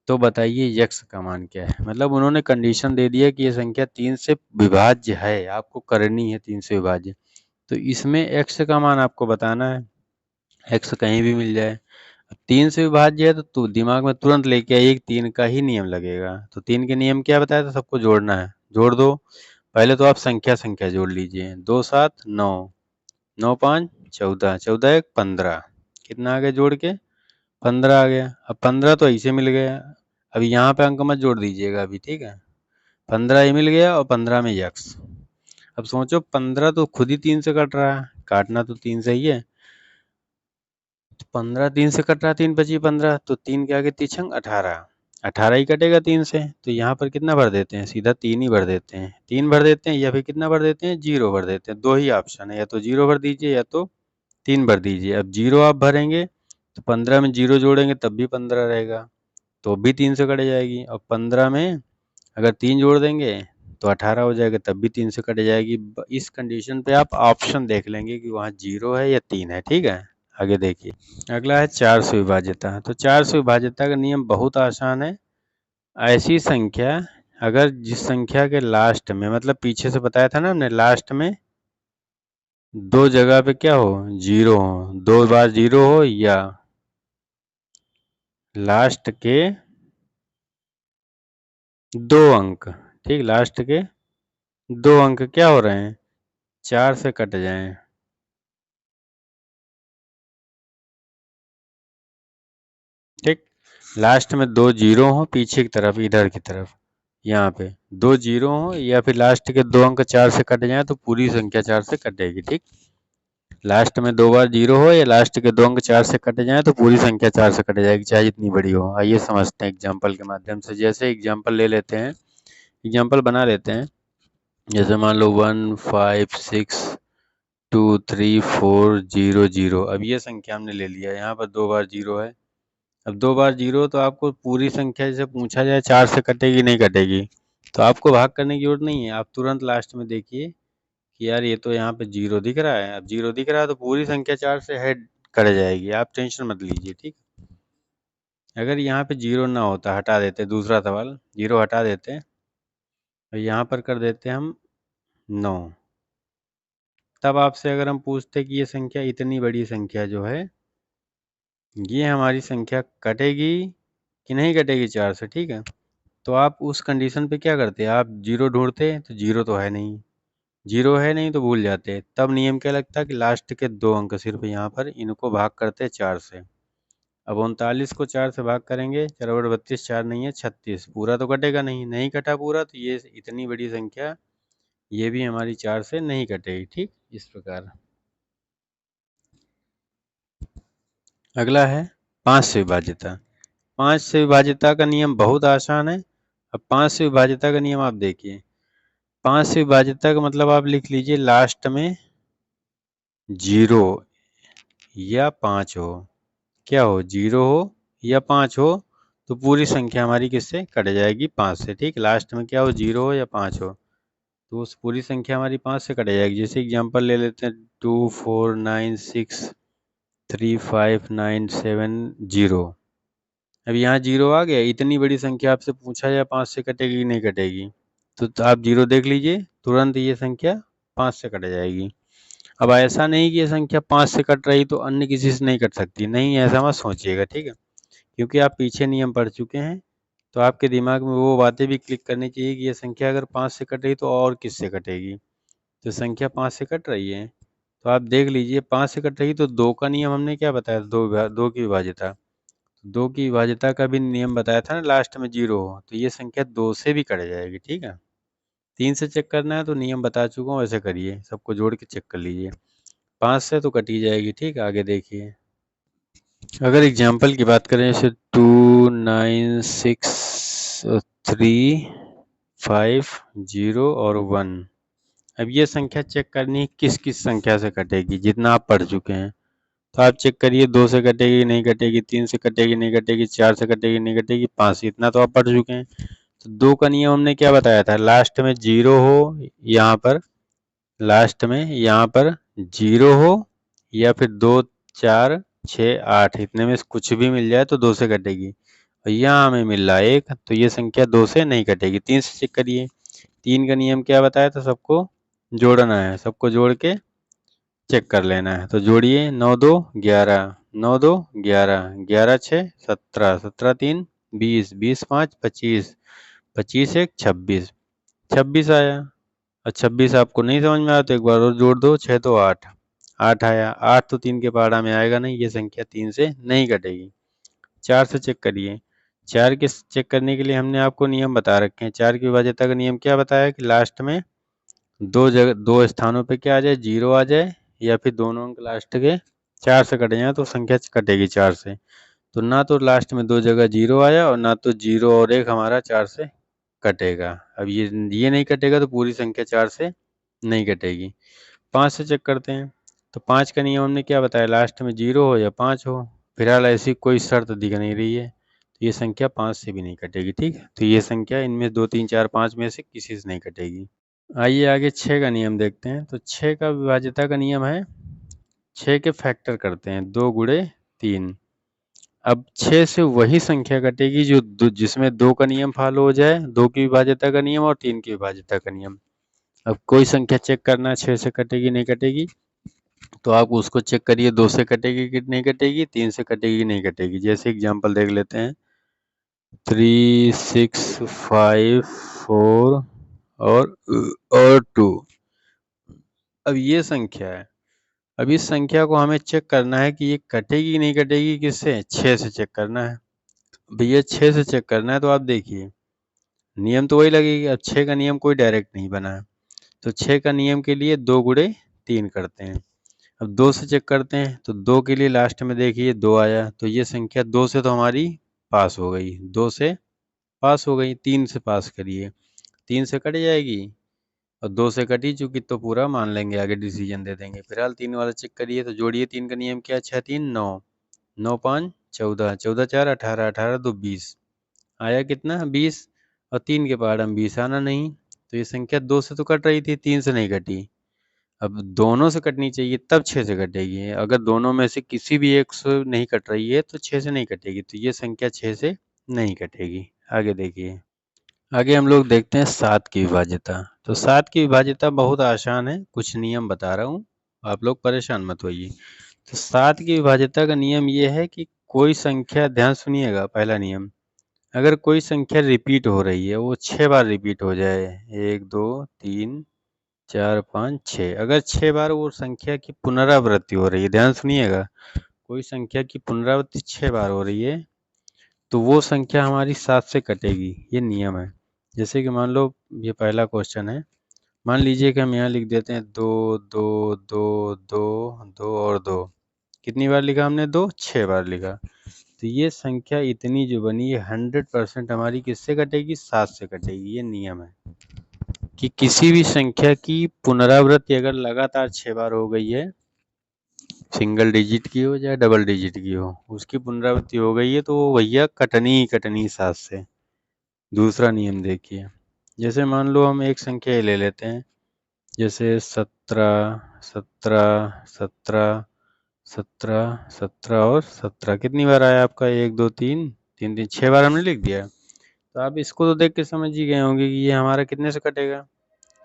तो बताइए x का मान क्या है? मतलब उन्होंने कंडीशन दे दिया कि ये संख्या 3 से विभाज्य है, आपको करनी है 3 से विभाज्य। तो इसमें x का मान आपको बताना है, x कहीं भी मिल जाए। 3 से विभाज्य है तो दिमाग में तुरंत लेके आइए 3 का ही नियम लगेगा। तो 3 के नियम क्या बताया था? सबको जोड़ना है, जोड़ दो। पहले तो आप संख्या संख्या जोड़ लीजिए। 2 7 9, 9 5 14, 14 1 15, कितना आ गया जोड़ के? 15 आ गया। अब 15 तो ऐसे मिल गया, अभी यहाँ पे अंक मत जोड़ दीजिएगा अभी, ठीक है। 15 ये मिल गया और 15 में x। अब सोचो 15 तो खुद ही 3 से कट रहा है, काटना तो 3 से ही है। 15 3 से कट रहा, 3 25 15, तो 3 के आगे तीछंग 18, 18 ही कटेगा 3 से। तो यहाँ पर कितना भर देते हैं? सीधा 3 ही भर देते हैं। 3 भर देते हैं या फिर कितना भर देते हैं? 0 भर देते हैं। दो ही ऑप्शन है, या तो 0 भर दीजिए या तो 3 भर दीजिए। अब 0 आप भरेंगे तो 15 में 0 जोड़ेंगे तब भी 15 रहेगा, तो भी 3 से कट जाएगी। और 15 में अगर 3 जोड़ देंगे तो 18 हो जाएगा, तब भी 3 से कट जाएगी। इस कंडीशन पे आप ऑप्शन देख लेंगे कि वहाँ 0 है या 3 है। ठीक है, आगे देखिए। अगला है 4 से विभाज्यता। तो 4 से विभाज्यता का नियम बहुत आसान है। ऐसी संख्या अगर जिस संख्या के लास्ट में, मतलब पीछे से बताया था ना हमने, लास्ट में दो जगह पे क्या हो? 0 हो, 2 बार 0 हो, या लास्ट के 2 अंक, ठीक, लास्ट के 2 अंक क्या हो रहे हैं? 4 से कट जाएं। ठीक, लास्ट में 2 0 हो पीछे की तरफ, इधर की तरफ, यहाँ पे 2 0 हो, या फिर लास्ट के 2 अंक 4 से कट जाए तो पूरी संख्या 4 से कटेगी। ठीक, लास्ट में 2 बार 0 हो या लास्ट के 2 अंक 4 से कट जाए तो पूरी संख्या 4 से कट जाएगी, चाहे जितनी बड़ी हो। आइए समझते हैं एग्जाम्पल के माध्यम से। जैसे एग्जाम्पल ले लेते हैं, एग्जाम्पल बना लेते हैं। जैसे मान लो 1 5 6 2 3 4 0 0। अब ये संख्या हमने ले लिया, यहाँ पर 2 बार 0 है। अब 2 बार 0 तो आपको पूरी संख्या जैसे पूछा जाए 4 से कटेगी नहीं कटेगी, तो आपको भाग करने की जरूरत नहीं है, आप तुरंत लास्ट में देखिए कि यार ये तो यहाँ पे 0 दिख रहा है। अब 0 दिख रहा है तो पूरी संख्या 4 से हेड कट जाएगी, आप टेंशन मत लीजिए, ठीक। अगर यहाँ पे 0 ना होता, हटा देते, दूसरा सवाल 0 हटा देते और यहाँ पर कर देते हम 9, तब आपसे अगर हम पूछते कि ये संख्या, इतनी बड़ी संख्या जो है, ये हमारी संख्या कटेगी कि नहीं कटेगी 4 से, ठीक है। तो आप उस कंडीशन पे क्या करते, आप 0 ढूंढते, तो 0 तो है नहीं, 0 है नहीं तो भूल जाते। तब नियम क्या लगता है कि लास्ट के 2 अंक सिर्फ यहाँ पर, इनको भाग करते 4 से। अब 39 को 4 से भाग करेंगे, 4/32, 4 नहीं है 36, पूरा तो कटेगा नहीं, नहीं कटा पूरा, तो ये इतनी बड़ी संख्या ये भी हमारी 4 से नहीं कटेगी, ठीक। इस प्रकार अगला है 5 से विभाज्यता। 5 से विभाज्यता का नियम बहुत आसान है। अब 5 से विभाज्यता का नियम आप देखिए, 5 से विभाज्यता का मतलब आप लिख लीजिए लास्ट में 0 या 5 हो, क्या हो, 0 हो या 5 हो, तो पूरी संख्या हमारी किससे कट जाएगी, 5 से, ठीक। लास्ट में क्या हो, 0 हो या 5 हो, तो उस पूरी संख्या हमारी 5 से कट जाएगी। जैसे एग्जांपल ले लेते हैं 2 4 9 6 3 5 9 7 0। अब यहाँ 0 आ गया, इतनी बड़ी संख्या आपसे पूछा जाए 5 से कटेगी कि नहीं कटेगी, तो आप 0 देख लीजिए, तुरंत ये संख्या 5 से कट जाएगी। अब ऐसा नहीं कि ये संख्या 5 से कट रही तो अन्य किसी से नहीं कट सकती, नहीं, ऐसा मत सोचिएगा, ठीक है। क्योंकि आप पीछे नियम पढ़ चुके हैं, तो आपके दिमाग में वो बातें भी क्लिक करनी चाहिए कि ये संख्या अगर 5 से कट रही तो और किससे कटेगी। तो संख्या 5 से कट रही है, तो आप देख लीजिए 5 से कट रही, तो 2 का नियम हमने क्या बताया, 2 की विभाज्यता, 2 की विभाज्यता का भी नियम बताया था ना, लास्ट में 0 हो, तो ये संख्या 2 से भी कट जाएगी, ठीक है। 3 से चेक करना है तो नियम बता चुका हूँ, वैसे करिए, सबको जोड़ के चेक कर लीजिए। 5 से तो कट ही जाएगी, ठीक है। आगे देखिए, अगर एग्जाम्पल की बात करें, जैसे 2 9 6 3 5 0 और 1। अब ये संख्या चेक करनी है किस किस संख्या से कटेगी, जितना आप पढ़ चुके हैं। तो आप चेक करिए, 2 से कटेगी नहीं कटेगी, 3 से कटेगी नहीं कटेगी, 4 से कटेगी नहीं कटेगी, 5 से, इतना तो आप पढ़ चुके हैं। तो 2 का नियम हमने क्या बताया था, लास्ट में 0 हो, यहाँ पर लास्ट में यहाँ पर 0 हो, या फिर 2 4 6 8, इतने में से कुछ भी मिल जाए तो 2 से कटेगी। और यहाँ हमें मिल रहा है 1, तो ये संख्या 2 से नहीं कटेगी। 3 से चेक करिए, 3 का नियम क्या बताया था, सबको जोड़ना है, सबको जोड़ के चेक कर लेना है। तो जोड़िए, 9 2 11, 9 2 11, 11 6 17, 17 3 20, 20 5 25, 25 1 26, 26 आया। और 26 आपको नहीं समझ में आया तो एक बार और जोड़ दो, 6 तो 8, 8 आया। 8 तो 3 के पहाड़ा में आएगा नहीं, ये संख्या 3 से नहीं कटेगी। 4 से चेक करिए, 4 के चेक करने के लिए हमने आपको नियम बता रखे हैं। 4 की विभाज्यता का नियम क्या बताया कि लास्ट में 2 स्थानों पे क्या आ जाए, 0 आ जाए, या फिर दोनों अंक लास्ट के 4 से कट जाए तो संख्या कटेगी 4 से। तो ना तो लास्ट में 2 जगह 0 आया और ना तो 0 और 1 हमारा 4 से कटेगा। अब ये नहीं कटेगा तो पूरी संख्या 4 से नहीं कटेगी। 5 से चेक करते हैं, तो 5 का नियम हमने क्या बताया, लास्ट में 0 हो या 5 हो। फिलहाल ऐसी कोई शर्त दिख नहीं रही है, तो ये संख्या 5 से भी नहीं कटेगी, ठीक है। तो ये संख्या इनमें 2 3 4 5 में से किसी से नहीं कटेगी। आइए आगे 6 का नियम देखते हैं। तो 6 का विभाज्यता का नियम है, 6 के फैक्टर करते हैं, 2 गुणे 3। अब 6 से वही संख्या कटेगी जो जिसमें 2 का नियम फॉलो हो जाए, 2 की विभाज्यता का नियम और 3 की विभाज्यता का नियम। अब कोई संख्या चेक करना है 6 से कटेगी नहीं कटेगी, तो आप उसको चेक करिए, 2 से कटेगी कि नहीं कटेगी, 3 से कटेगी कि नहीं कटेगी। जैसे एग्जांपल देख लेते हैं, 3 6 5 4 और 2। अब ये संख्या है, अब इस संख्या को हमें चेक करना है कि ये कटेगी कि नहीं कटेगी, किससे, 6 से चेक करना है। भैया 6 से चेक करना है, तो आप देखिए नियम तो वही लगेगी। अब 6 का नियम कोई डायरेक्ट नहीं बना है, तो 6 का नियम के लिए 2 गुणे 3 करते हैं। अब 2 से चेक करते हैं, तो 2 के लिए लास्ट में देखिए 2 आया, तो ये संख्या 2 से तो हमारी पास हो गई, 2 से पास हो गई। 3 से पास करिए, 3 से कट जाएगी, और 2 से कटी चूंकि तो पूरा मान लेंगे, आगे डिसीजन दे देंगे। फिलहाल 3 वाला चेक करिए, तो जोड़िए, 3 का नियम क्या है, 6 3 9, 9 5 14, 14 4 18, 18 2 20, आया कितना, 20। और 3 के पहाड़ में 20 आना नहीं, तो ये संख्या 2 से तो कट रही थी, 3 से नहीं कटी। अब दोनों से कटनी चाहिए तब 6 से कटेगी। अगर दोनों में से किसी भी एक से नहीं कट रही है तो 6 से नहीं कटेगी, तो ये संख्या 6 से नहीं कटेगी। आगे देखिए, आगे हम लोग देखते हैं 7 की विभाज्यता। तो 7 की विभाज्यता बहुत आसान है, कुछ नियम बता रहा हूँ, आप लोग परेशान मत होइए। तो 7 की विभाज्यता का नियम ये है कि कोई संख्या, ध्यान सुनिएगा, पहला नियम, अगर कोई संख्या रिपीट हो रही है, वो 6 बार रिपीट हो जाए, 1 2 3 4 5 6, अगर 6 बार वो संख्या की पुनरावृत्ति हो रही है, ध्यान सुनिएगा, कोई संख्या की पुनरावृत्ति 6 बार हो रही है, तो वो संख्या हमारी 7 से कटेगी, ये नियम है। जैसे कि मान लो ये पहला क्वेश्चन है, मान लीजिए कि हम यहाँ लिख देते हैं 2 2 2 2 2 और 2, कितनी बार लिखा हमने? 2, 6 बार लिखा। तो ये संख्या इतनी जो बनी है 100% हमारी किससे कटेगी? 7 से कटेगी। ये नियम है कि किसी भी संख्या की पुनरावृत्ति अगर लगातार 6 बार हो गई है, सिंगल डिजिट की हो या डबल डिजिट की हो, उसकी पुनरावृत्ति हो गई है तो वो भैया कटनी ही कटनी 7 से। दूसरा नियम देखिए, जैसे मान लो हम एक संख्या ले लेते हैं, जैसे 17 17 17 17 17 और 17, कितनी बार आया आपका? 1 2 3 3 3 6 बार हमने लिख दिया। तो आप इसको तो देख के समझ ही गए होंगे कि ये हमारा कितने से कटेगा।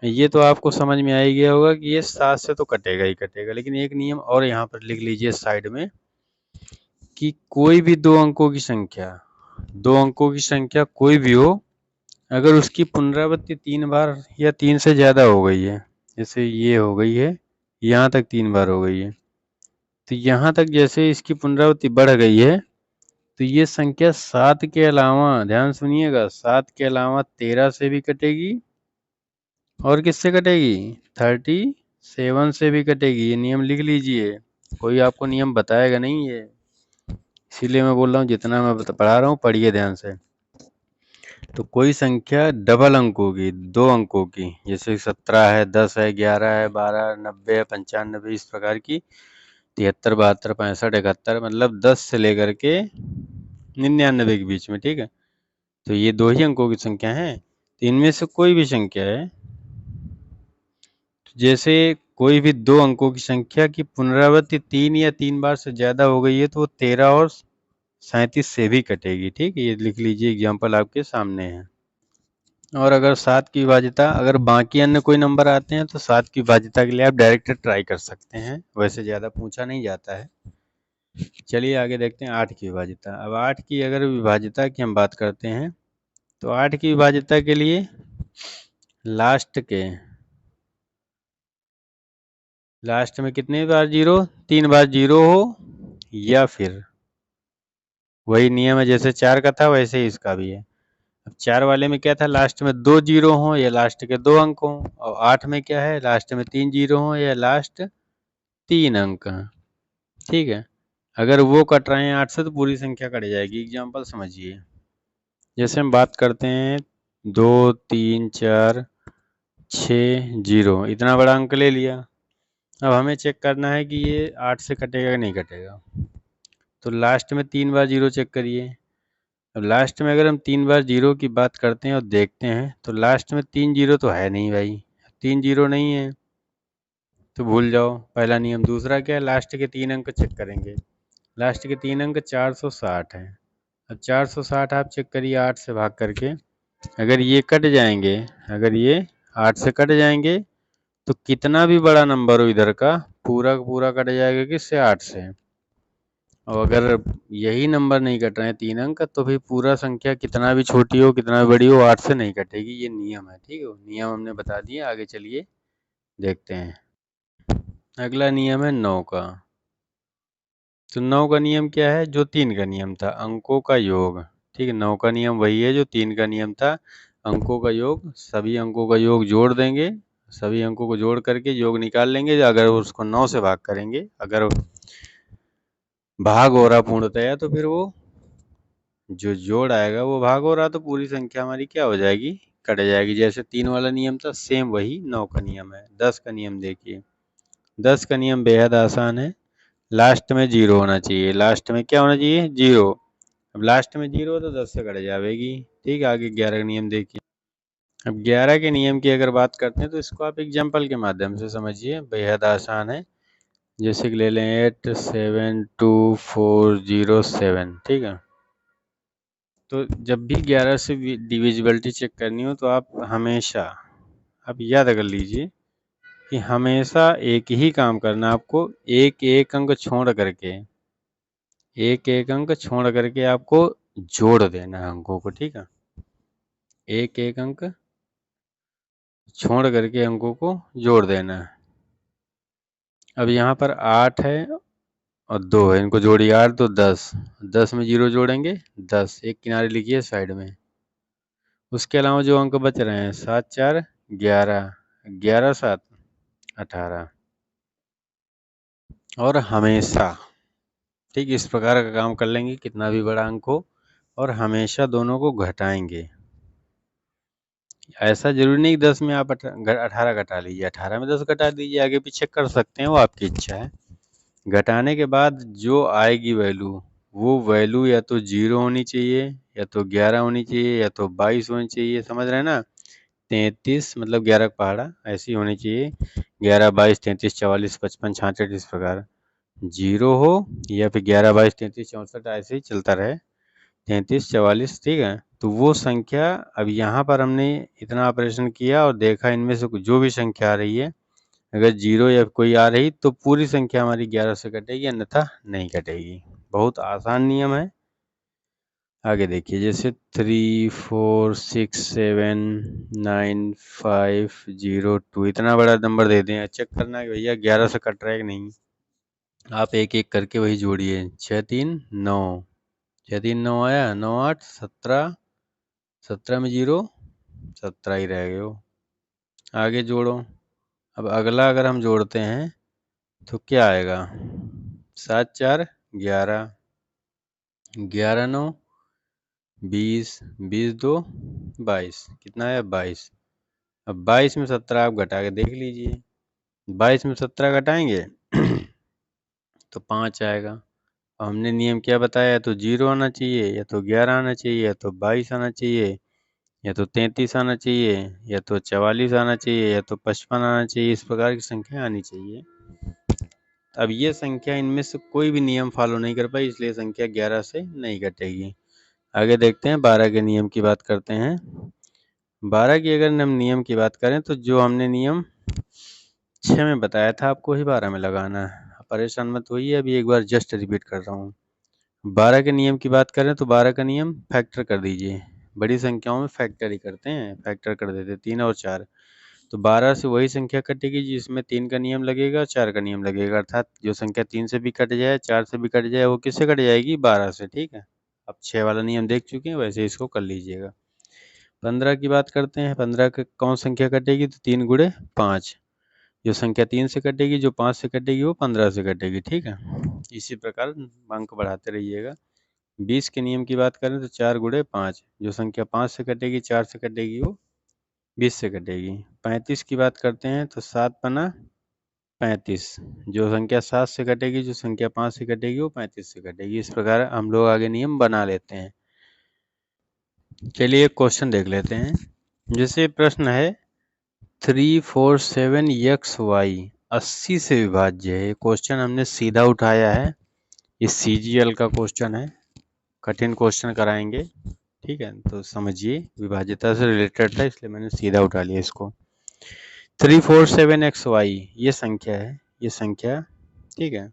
ये तो आपको समझ में आ ही गया होगा कि ये 7 से तो कटेगा ही कटेगा। लेकिन एक नियम और यहाँ पर लिख लीजिए साइड में, कि कोई भी 2 अंकों की संख्या, 2 अंकों की संख्या कोई भी हो, अगर उसकी पुनरावृत्ति 3 बार या 3 से ज़्यादा हो गई है, जैसे ये हो गई है, यहाँ तक 3 बार हो गई है, तो यहाँ तक जैसे इसकी पुनरावृत्ति बढ़ गई है, तो ये संख्या 7 के अलावा, ध्यान सुनिएगा, 7 के अलावा 13 से भी कटेगी, और किससे कटेगी? 37 से भी कटेगी। ये नियम लिख लीजिए, कोई आपको नियम बताएगा नहीं ये, इसीलिए मैं बोल रहा हूँ जितना मैं पढ़ा रहा हूँ पढ़िए ध्यान से। तो कोई संख्या डबल अंकों की, 2 अंकों की, जैसे 17 है, 10 है, 11 है, 12, 90 है, 95, इस प्रकार की, 73, 72, 65, 71, मतलब 10 से लेकर के 99 के बीच में, ठीक है। तो ये 2 ही अंकों की संख्या है। तो इनमें से कोई भी संख्या है, जैसे कोई भी 2 अंकों की संख्या की पुनरावृत्ति 3 या 3 बार से ज़्यादा हो गई है, तो वो 13 और 37 से भी कटेगी, ठीक है। ये लिख लीजिए, एग्जाम्पल आपके सामने है। और अगर 7 की विभाज्यता, अगर बाकी अन्य कोई नंबर आते हैं तो 7 की विभाज्यता के लिए आप डायरेक्ट ट्राई कर सकते हैं, वैसे ज़्यादा पूछा नहीं जाता है। चलिए आगे देखते हैं 8 की विभाज्यता। अब 8 की अगर विभाज्यता की हम बात करते हैं, तो 8 की विभाज्यता के लिए लास्ट में कितने बार 0? 3 बार 0 हो, या फिर वही नियम है जैसे 4 का था वैसे ही इसका भी है। अब 4 वाले में क्या था? लास्ट में 2 0 हो या लास्ट के 2 अंक हों, और 8 में क्या है? लास्ट में 3 0 हो या लास्ट 3 अंक हैं, ठीक है। अगर वो कट रहे हैं 8 से तो पूरी संख्या कट जाएगी। एग्जाम्पल समझिए, जैसे हम बात करते हैं 2 3 4 6 0, इतना बड़ा अंक ले लिया। अब हमें चेक करना है कि ये 8 से कटेगा कि नहीं कटेगा, तो लास्ट में 3 बार 0 चेक करिए। अब लास्ट में अगर हम 3 बार 0 की बात करते हैं और देखते हैं, तो लास्ट में 3 0 तो है नहीं भाई, 3 0 नहीं है, तो भूल जाओ, पहला नियम। दूसरा क्या है? लास्ट के 3 अंक चेक करेंगे। लास्ट के 3 अंक 460 है। अब 460 आप चेक करिए 8 से भाग करके, अगर ये कट जाएंगे, अगर ये 8 से कट जाएंगे, तो कितना भी बड़ा नंबर हो इधर का, पूरा का पूरा कट जाएगा किससे? 8 से। और अगर यही नंबर नहीं कट रहे हैं 3 अंक, तो फिर पूरा संख्या कितना भी छोटी हो कितना भी बड़ी हो 8 से नहीं कटेगी। ये नियम है, ठीक है। नियम हमने बता दिए, आगे चलिए देखते हैं। अगला नियम है 9 का। तो 9 का नियम क्या है? जो 3 का नियम था, अंकों का योग, ठीक है। 9 का नियम वही है जो 3 का नियम था, अंकों का योग। सभी अंकों का योग जोड़ देंगे, सभी अंकों को जोड़ करके योग निकाल लेंगे। अगर उसको 9 से भाग करेंगे, अगर भाग हो रहा पूर्णतया, तो फिर वो जो जोड़ आएगा वो भाग हो रहा, तो पूरी संख्या हमारी क्या हो जाएगी? कट जाएगी। जैसे 3 वाला नियम था, सेम वही 9 का नियम है। 10 का नियम देखिए, 10 का नियम बेहद आसान है। लास्ट में 0 होना चाहिए। लास्ट में क्या होना चाहिए? 0। अब लास्ट में 0 तो 10 से कट जाएगी, ठीक है। आगे 11 का नियम देखिए, अब 11 के नियम की अगर बात करते हैं तो इसको आप एग्जाम्पल के माध्यम से समझिए, बेहद आसान है। जैसे कि ले लें 872407, ठीक है। तो जब भी 11 से डिविजिबिलिटी चेक करनी हो तो आप हमेशा, आप याद कर लीजिए कि हमेशा एक ही काम करना, आपको एक एक अंक छोड़ करके, एक एक अंक छोड़ करके आपको जोड़ देना है अंकों को, ठीक है। एक एक अंक छोड़ करके अंकों को जोड़ देना है। अब यहाँ पर 8 है और 2 है, इनको जोड़िए, 8 2 10, 10 में 0 जोड़ेंगे 10, एक किनारे लिखिए साइड में। उसके अलावा जो अंक बच रहे हैं 7 4 11, 11 7 18, और हमेशा, ठीक इस प्रकार का काम कर लेंगे कितना भी बड़ा अंक हो, और हमेशा दोनों को घटाएंगे। ऐसा जरूरी नहीं 10 में आप 18 घटा लीजिए, 18 में 10 घटा दीजिए, आगे पीछे कर सकते हैं, वो आपकी इच्छा है। घटाने के बाद जो आएगी वैल्यू, वो वैल्यू या तो 0 होनी चाहिए, या तो 11 होनी चाहिए, या तो 22 होनी चाहिए, समझ रहे हैं ना। 33 मतलब 11 का पहाड़ा ऐसी होनी चाहिए, 11 22 33 44 55 66 इस प्रकार 0 हो, या फिर 11 22 33 64 ऐसे ही चलता रहे, 33 44, ठीक है। तो वो संख्या, अब यहाँ पर हमने इतना ऑपरेशन किया और देखा इनमें से जो भी संख्या आ रही है, अगर 0 या कोई आ रही तो पूरी संख्या हमारी 11 से कटेगी, अन्यथा नहीं कटेगी। बहुत आसान नियम है। आगे देखिए, जैसे 3 4 6 7 9 5 0 2, इतना बड़ा नंबर दे दें, चेक करना है कि भैया 11 से कट रहा है कि नहीं। आप एक एक करके वही जोड़िए, 6 3 9, 6 3 9 आया, 9 8 17, 17 में 0 17 ही रह गए वो। आगे जोड़ो। अब अगला अगर हम जोड़ते हैं तो क्या आएगा, 7 4 11, 11 9 20, 20 2 22, कितना है 22। अब 22 में 17 आप घटा के देख लीजिए, 22 में 17 घटाएंगे तो 5 आएगा। हमने नियम क्या बताया, या तो 0 आना चाहिए, या तो 11 आना चाहिए, या तो 22 आना चाहिए, या तो 33 आना चाहिए, या तो 44 आना चाहिए, या तो 55 आना चाहिए, इस प्रकार की संख्या आनी चाहिए। अब ये संख्या इनमें से कोई भी नियम फॉलो नहीं कर पाई, इसलिए संख्या 11 से नहीं घटेगी। आगे देखते हैं 12 के नियम की बात करते हैं। 12 की अगर हम नियम की बात करें तो जो हमने नियम 6 में बताया था आपको ही 12 में लगाना है, परेशान मत होइए, अभी एक बार जस्ट रिपीट कर रहा हूँ। 12 के नियम की बात करें तो 12 का नियम फैक्टर कर दीजिए, बड़ी संख्याओं में फैक्टर ही करते हैं, फैक्टर कर देते 3 और 4। तो 12 से वही संख्या कटेगी जिसमें 3 का नियम लगेगा, 4 का नियम लगेगा, अर्थात जो संख्या 3 से भी कट जाए, 4 से भी कट जाए, वो किससे कट जाएगी, 12 से, ठीक है। अब 6 वाला नियम देख चुके हैं, वैसे इसको कर लीजिएगा। 15 की बात करते हैं, 15 का कौन संख्या कटेगी, तो 3 गुणे 5, जो संख्या 3 से कटेगी, जो 5 से कटेगी, वो 15 से कटेगी, ठीक है। इसी प्रकार अंक बढ़ाते रहिएगा। 20 के नियम की बात करें तो 4 गुणे 5, जो संख्या 5 से कटेगी, 4 से कटेगी, वो 20 से कटेगी। 35 की बात करते हैं तो 7 पना 35, जो संख्या 7 से कटेगी, जो संख्या 5 से कटेगी, वो 35 से कटेगी। इस प्रकार हम लोग आगे नियम बना लेते हैं। चलिए एक क्वेश्चन देख लेते हैं। जैसे प्रश्न है 347 XY 80 से विभाज्य है। ये क्वेश्चन हमने सीधा उठाया है, ये CGL का क्वेश्चन है, कठिन क्वेश्चन कराएंगे, ठीक है। तो समझिए, विभाज्यता से रिलेटेड था इसलिए मैंने सीधा उठा लिया इसको। 347XY ये संख्या है, ये संख्या, ठीक है,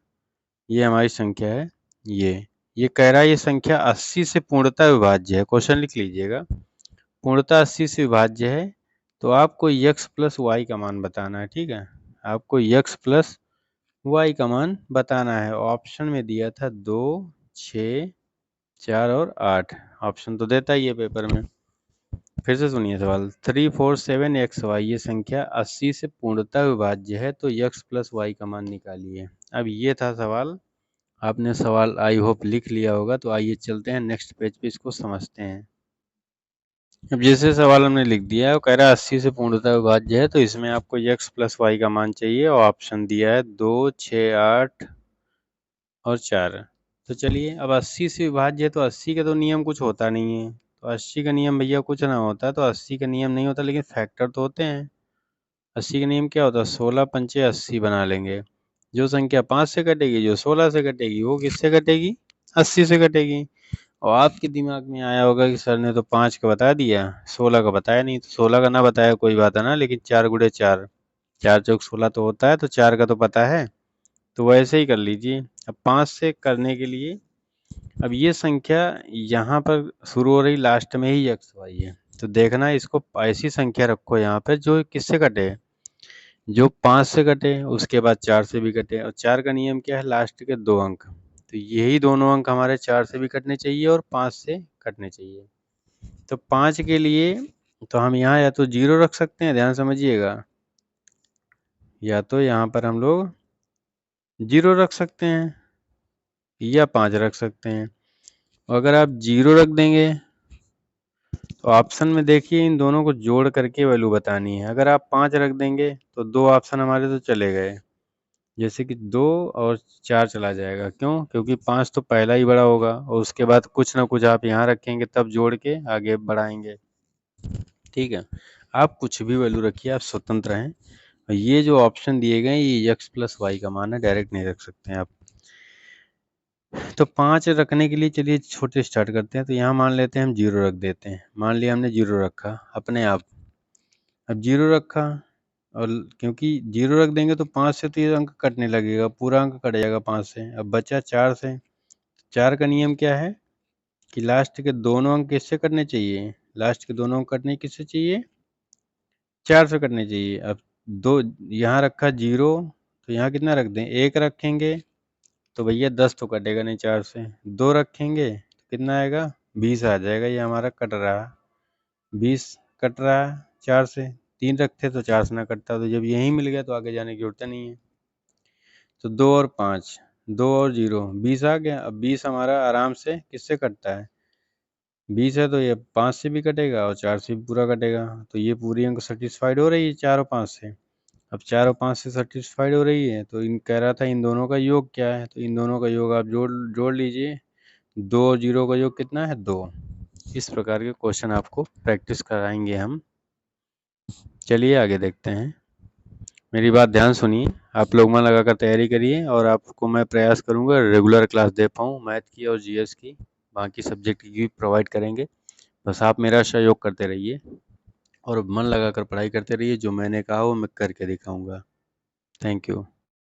ये हमारी संख्या है। ये कह रहा है ये संख्या 80 से पूर्णतः विभाज्य है। क्वेश्चन लिख लीजिएगा, पूर्णतः 80 से विभाज्य है, तो आपको x प्लस वाई का मान बताना है, ठीक है। आपको x प्लस वाई का मान बताना है। ऑप्शन में दिया था 2 6 4 और 8, ऑप्शन तो देता ही है पेपर में। फिर से सुनिए सवाल, 347XY ये संख्या 80 से पूर्णतः विभाज्य है, तो x प्लस वाई का मान निकालिए। अब ये था सवाल, आपने सवाल आई होप लिख लिया होगा। तो आइए चलते हैं नेक्स्ट पेज पे, इसको समझते हैं। अब जैसे सवाल हमने लिख दिया है, वो कह रहा है 80 से पूर्णतः विभाज्य है, तो इसमें आपको x प्लस वाई का मान चाहिए, और ऑप्शन दिया है 2 6 8 और 4। तो चलिए, अब 80 से विभाज्य है तो 80 का तो नियम कुछ होता नहीं है, तो 80 का नियम भैया कुछ ना होता, तो 80 का नियम नहीं होता, लेकिन फैक्टर तो होते हैं। 80 का नियम क्या होता है? 16 पंचे 80 बना लेंगे। जो संख्या 5 से कटेगी, जो 16 से कटेगी, वो किससे कटेगी? 80 से कटेगी। और आपके दिमाग में आया होगा कि सर ने तो 5 का बता दिया, 16 का बताया नहीं। तो 16 का ना बताया कोई बात है ना, लेकिन 4 गुणे 4, 4 चौक 16 तो होता है, तो 4 का तो पता है, तो वैसे ही कर लीजिए। अब 5 से करने के लिए, अब ये संख्या यहाँ पर शुरू हो रही, लास्ट में ही एक्स वाई है, तो देखना इसको ऐसी संख्या रखो यहाँ पे जो किससे कटे, जो 5 से कटे, उसके बाद 4 से भी कटे। और 4 का नियम क्या है? लास्ट के 2 अंक, तो यही दोनों अंक हमारे 4 से भी कटने चाहिए और 5 से कटने चाहिए। तो 5 के लिए तो हम यहाँ या तो 0 रख सकते हैं, ध्यान समझिएगा, या तो यहाँ पर हम लोग 0 रख सकते हैं या 5 रख सकते हैं। अगर आप 0 रख देंगे तो ऑप्शन में देखिए इन दोनों को जोड़ करके वैल्यू बतानी है। अगर आप 5 रख देंगे तो 2 ऑप्शन हमारे तो चले गए, जैसे कि 2 और 4 चला जाएगा। क्यों? क्योंकि 5 तो पहला ही बड़ा होगा और उसके बाद कुछ ना कुछ आप यहाँ रखेंगे, तब जोड़ के आगे बढ़ाएंगे। ठीक है, आप कुछ भी वैल्यू रखिए, आप स्वतंत्र हैं। और ये जो ऑप्शन दिए गए ये x प्लस वाई का मान है, डायरेक्ट नहीं रख सकते हैं आप। तो 5 रखने के लिए चलिए छोटे स्टार्ट करते हैं। तो यहाँ मान लेते हैं हम 0 रख देते हैं। मान लिया हमने 0 रखा अपने आप। अब 0 रखा, और क्योंकि 0 रख देंगे तो 5 से तो ये अंक कटने लगेगा, पूरा अंक कट जाएगा 5 से। अब बचा 4 से। 4 का नियम क्या है कि लास्ट के दोनों अंक किससे कटने चाहिए? लास्ट के दोनों अंक कटने किससे चाहिए? 4 से कटने चाहिए। अब दो यहाँ रखा 0, तो यहाँ कितना रख दें? 1 रखेंगे तो भैया 10 तो कटेगा नहीं 4 से। 2 रखेंगे तो कितना आएगा? 20 आ जाएगा, ये हमारा कट रहा है, 20 कट रहा है 4 से। 3 रखते तो 4 से ना कटता, तो जब यही मिल गया तो आगे जाने की जरूरत नहीं है। तो 2 और 5, 2 और 0, 20 आ गया। अब 20 हमारा आराम से किससे कटता है? 20 है तो ये 5 से भी कटेगा और 4 से भी पूरा कटेगा। तो ये पूरी अंक सेटिस्फाइड हो रही है 4 और 5 से। अब 4 और 5 से सेटिस्फाइड हो रही है, तो इन कह रहा था इन दोनों का योग क्या है? तो इन दोनों का योग आप जोड़ लीजिए। 2 और 0 का योग कितना है? 2। इस प्रकार के क्वेश्चन आपको प्रैक्टिस कराएंगे हम। चलिए आगे देखते हैं। मेरी बात ध्यान सुनिए, आप लोग मन लगाकर तैयारी करिए, और आपको मैं प्रयास करूंगा रेगुलर क्लास दे पाऊँ मैथ की और जीएस की, बाकी सब्जेक्ट की भी प्रोवाइड करेंगे। बस आप मेरा सहयोग करते रहिए और मन लगाकर पढ़ाई करते रहिए। जो मैंने कहा वो मैं करके दिखाऊंगा। Thank you.